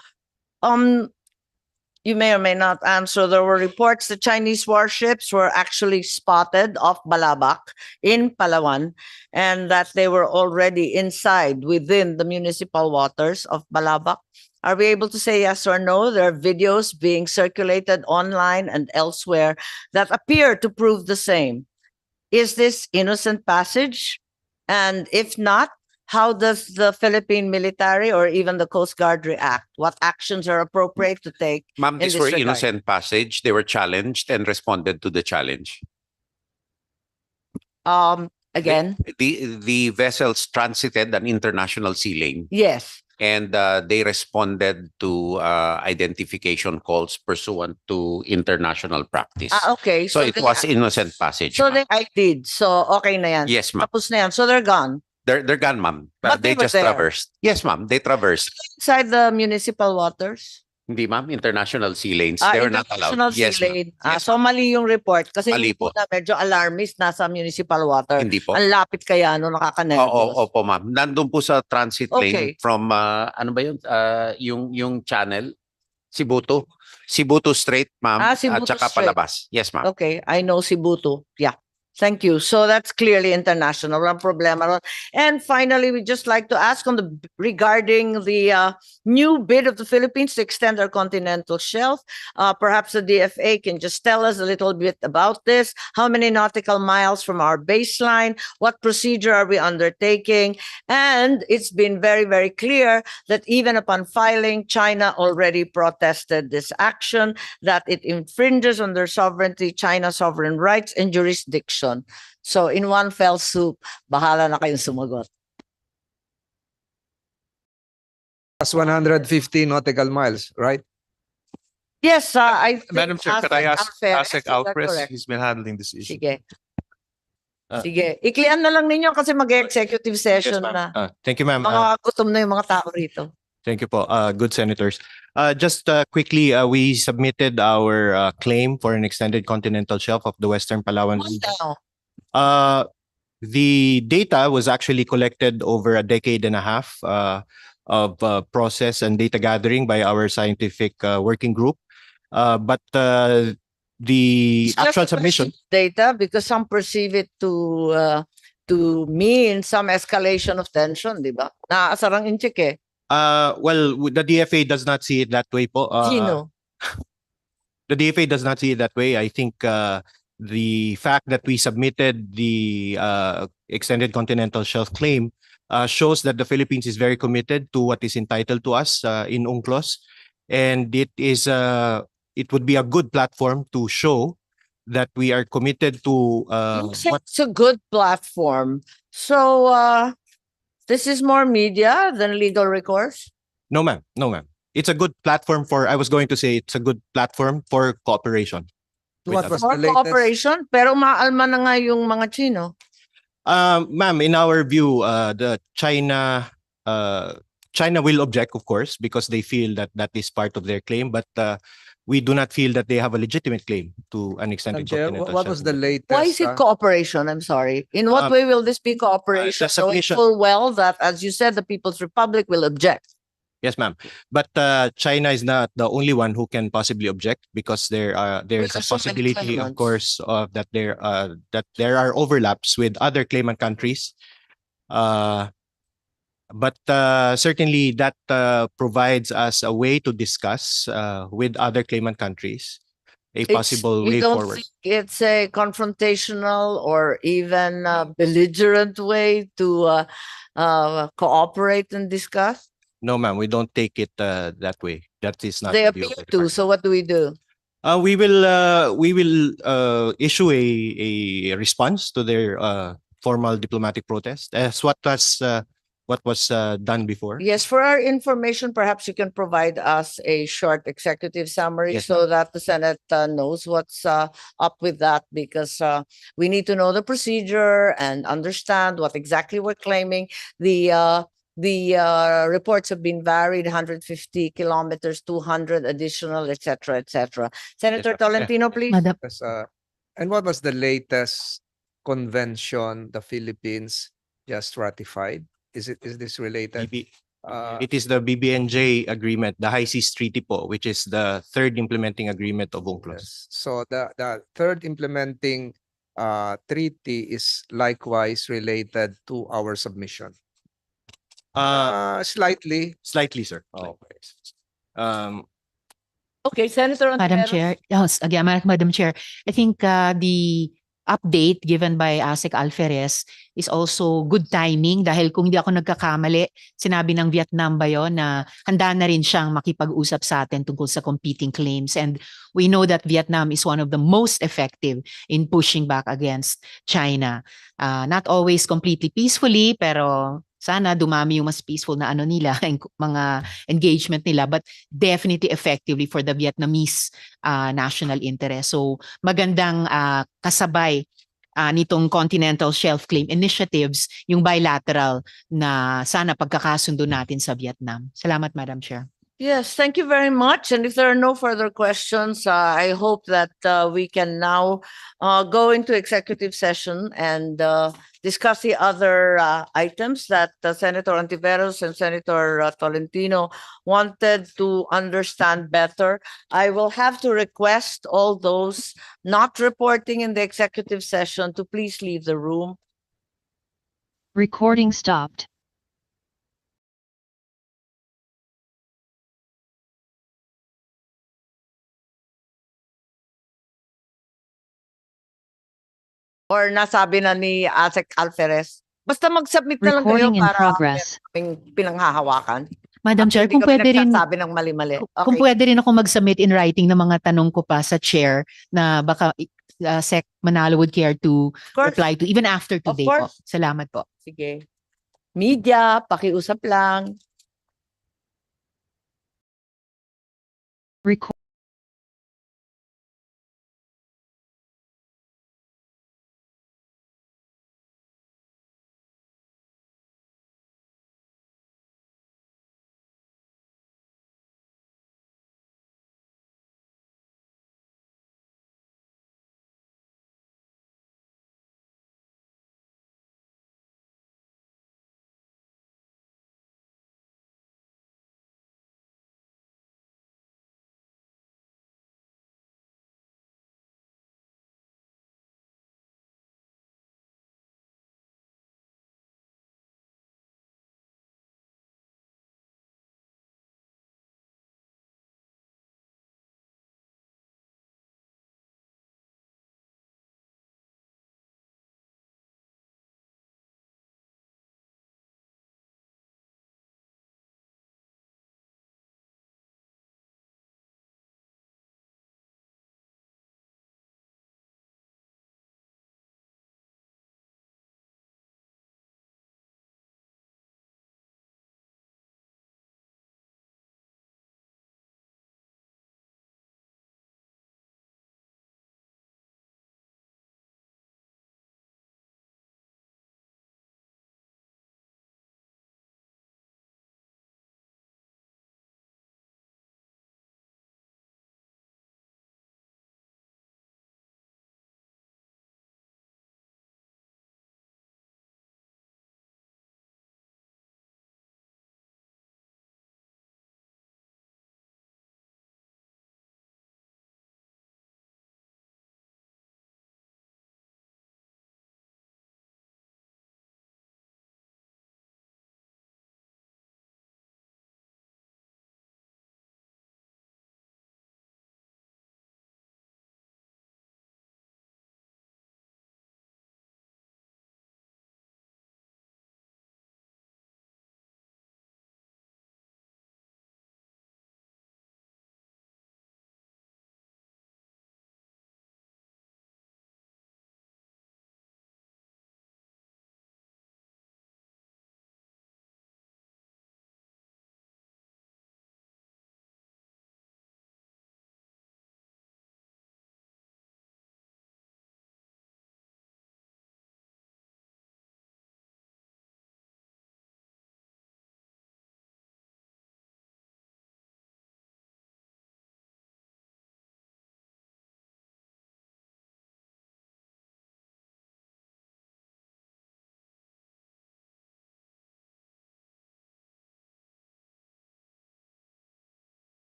You may or may not answer. There were reports that Chinese warships were actually spotted off Balabac in Palawan, and that they were already inside within the municipal waters of Balabac. Are we able to say yes or no? There are videos being circulated online and elsewhere that appear to prove the same. Is this innocent passage? And if not, how does the Philippine military or even the Coast Guard react? What actions are appropriate to take? Ma'am, in these this were regard? innocent passage. They were challenged and responded to the challenge. Again, The vessels transited an international sea lane, yes. and they responded to identification calls pursuant to international practice. Okay. So it they- was innocent passage. So ma'am. they did. So okay na yan. Yes, ma'am. Tapos na yan. So they're gone. They're gone, ma'am. But They they were just there. traversed. Yes, ma'am. They traversed. Inside the municipal waters? Hindi, ma'am. International sea lanes. They were not allowed. International sea Yes, ma'am. lane. Yes, So mali yung report. Kasi Mali yung po. una medyo alarmist nasa municipal water. Hindi po. Ang lapit kaya no, Oo, nakakanervyos. opo, ma'am. Nandun po sa transit Okay. lane from, ano ba yun? Yung channel? Sibuto Strait, ma'am. Sibuto At saka Strait. palabas. Yes, ma'am. Okay, I know Sibuto. Yeah. Thank you. So that's clearly international. Walang problema ron. And finally, we just like to ask regarding the new bid of the Philippines to extend our continental shelf. Perhaps the DFA can just tell us a little bit about this. How many nautical miles from our baseline? What procedure are we undertaking? And it's been very, very clear that even upon filing, China already protested this action, that it infringes on their sovereignty, China's sovereign rights and jurisdiction. So in one fell swoop, bahala na kayong sumagot. Plus 150 nautical miles, right? Yes, I think Madam Chair, could I ask Alferez, is ASEC that Alpres? correct? He's been handling this issue. Sige. Ah. Sige. Iklian na lang ninyo kasi mag-executive session na. Thank you, ma'am. Mga gutom na yung mga tao rito. Thank you po, good senators. Just quickly, we submitted our claim for an extended continental shelf of the Western Palawan What region. now? The data was actually collected over a decade and a half of process and data gathering by our scientific working group. But the It's just actual a submission. data because some perceive it to mean some escalation of tension, di ba? Naasarang inchik eh. Well, the DFA does not see it that way po. Sino? The DFA does not see it that way. I think the fact that we submitted the extended continental shelf claim shows that the Philippines is very committed to what is entitled to us in UNCLOS, and it would be a good platform to show that we are committed to You said it's a good platform. So this is more media than legal recourse? No, ma'am. No, ma'am. It's a good platform for, I was going to say it's a good platform for cooperation. What was For the latest? cooperation? Pero maalma na nga yung mga Chino. Ma'am, in our view, the China will object, of course, because they feel that that is part of their claim, but we do not feel that they have a legitimate claim to an extended Chair, continental what shelf. was the latest? Why is it cooperation? I'm sorry. In what way will this be cooperation? the Knowing submission- full well that, as you said, the People's Republic will object. Yes, ma'am. But China is not the only one who can possibly object because there's a There's so many possibility, of claimants. course, that there are overlaps with other claimant countries. But certainly that provides us a way to discuss with other claimant countries a possible You way don't forward. think it's a confrontational or even belligerent way to cooperate and discuss? No, ma'am, we don't take it that way. That is not They the view appear of the to. department. So what do we do? We will issue a response to their formal diplomatic protest as what was done before. Yes, for our information, perhaps you can provide us a short executive summary Yes, so that the Senate knows what's up with that, because we need to know the procedure and understand what exactly we're claiming. The reports have been varied, 150 kilometers, 200 additional, et cetera, et cetera. Senator ma'am. Tolentino, please. Madam, Yes, and what was the latest convention the Philippines just ratified? Is this related? It is the BBNJ agreement, the High Seas Treaty po, which is the third implementing agreement of UNCLOS. Yes. So the third implementing treaty is likewise related to our submission. Slightly. Slightly, sir. Okay. Um, Okay, Senator Madam Ontiveros. Chair, yes, again, Madam Chair, I think the update given by ASEC Alferez is also good timing dahil kung hindi ako nagkakamali, sinabi ng Vietnam ba yun na handa na rin siyang makipag-usap sa atin tungkol sa competing claims. And we know that Vietnam is one of the most effective in pushing back against China. Not always completely peacefully, pero sana dumami yung mas peaceful na ano nila, mga engagement nila, but definitely effectively for the Vietnamese national interest. So magandang kasabay nitong Continental Shelf Claim Initiatives, yung bilateral na sana pagkakasundo natin sa Vietnam. Salamat, Madam Chair. Yes, thank you very much. And if there are no further questions, I hope that we can now go into executive session and discuss the other items that Senator Ontiveros and Senator Tolentino wanted to understand better. I will have to request all those not reporting in the executive session to please leave the room. Recording stopped. Or nasabi na ni Asek Alferez. Basta mag-submit na lang kayo Recording in para progress. meron kaming pinanghahawakan. Madam At Chair, hindi kung kami pwede rin, nagsasabi ng mali-mali. kung Okay. pwede rin ako mag-submit in writing ng mga tanong ko pa sa chair na baka Sec Manalo would care to course. reply to even after Of today po. course. Salamat po. Sige. Media, pakiusap lang. Record.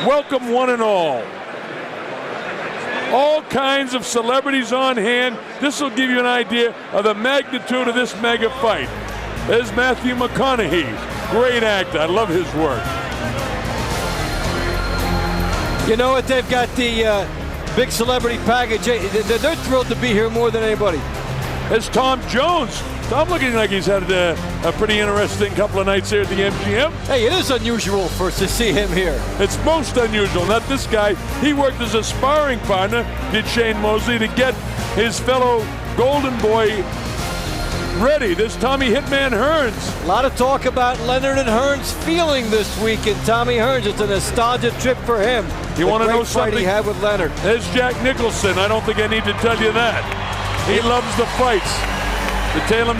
Welcome one and all. All kinds of celebrities on hand. This will give you an idea of the magnitude of this mega fight. There's Matthew McConaughey, great actor. I love his work. You know what? They've got the big celebrity package. They're thrilled to be here more than anybody. There's Tom Jones. Tom looking like he's had a pretty interesting couple of nights here at the MGM. Hey, it is unusual to see him here. It's most unusual. Not this guy. He worked as a sparring partner, did Shane Mosley, to get his fellow Golden Boy ready. There's Tommy Hitman Hearns. A lot of talk about Leonard and Hearns feeling this week, and Tommy Hearns, it's a nostalgia trip for him. You want to know The great fight something? he had with Leonard. There's Jack Nicholson. I don't think I need to tell you that. He loves the fights. The Taylor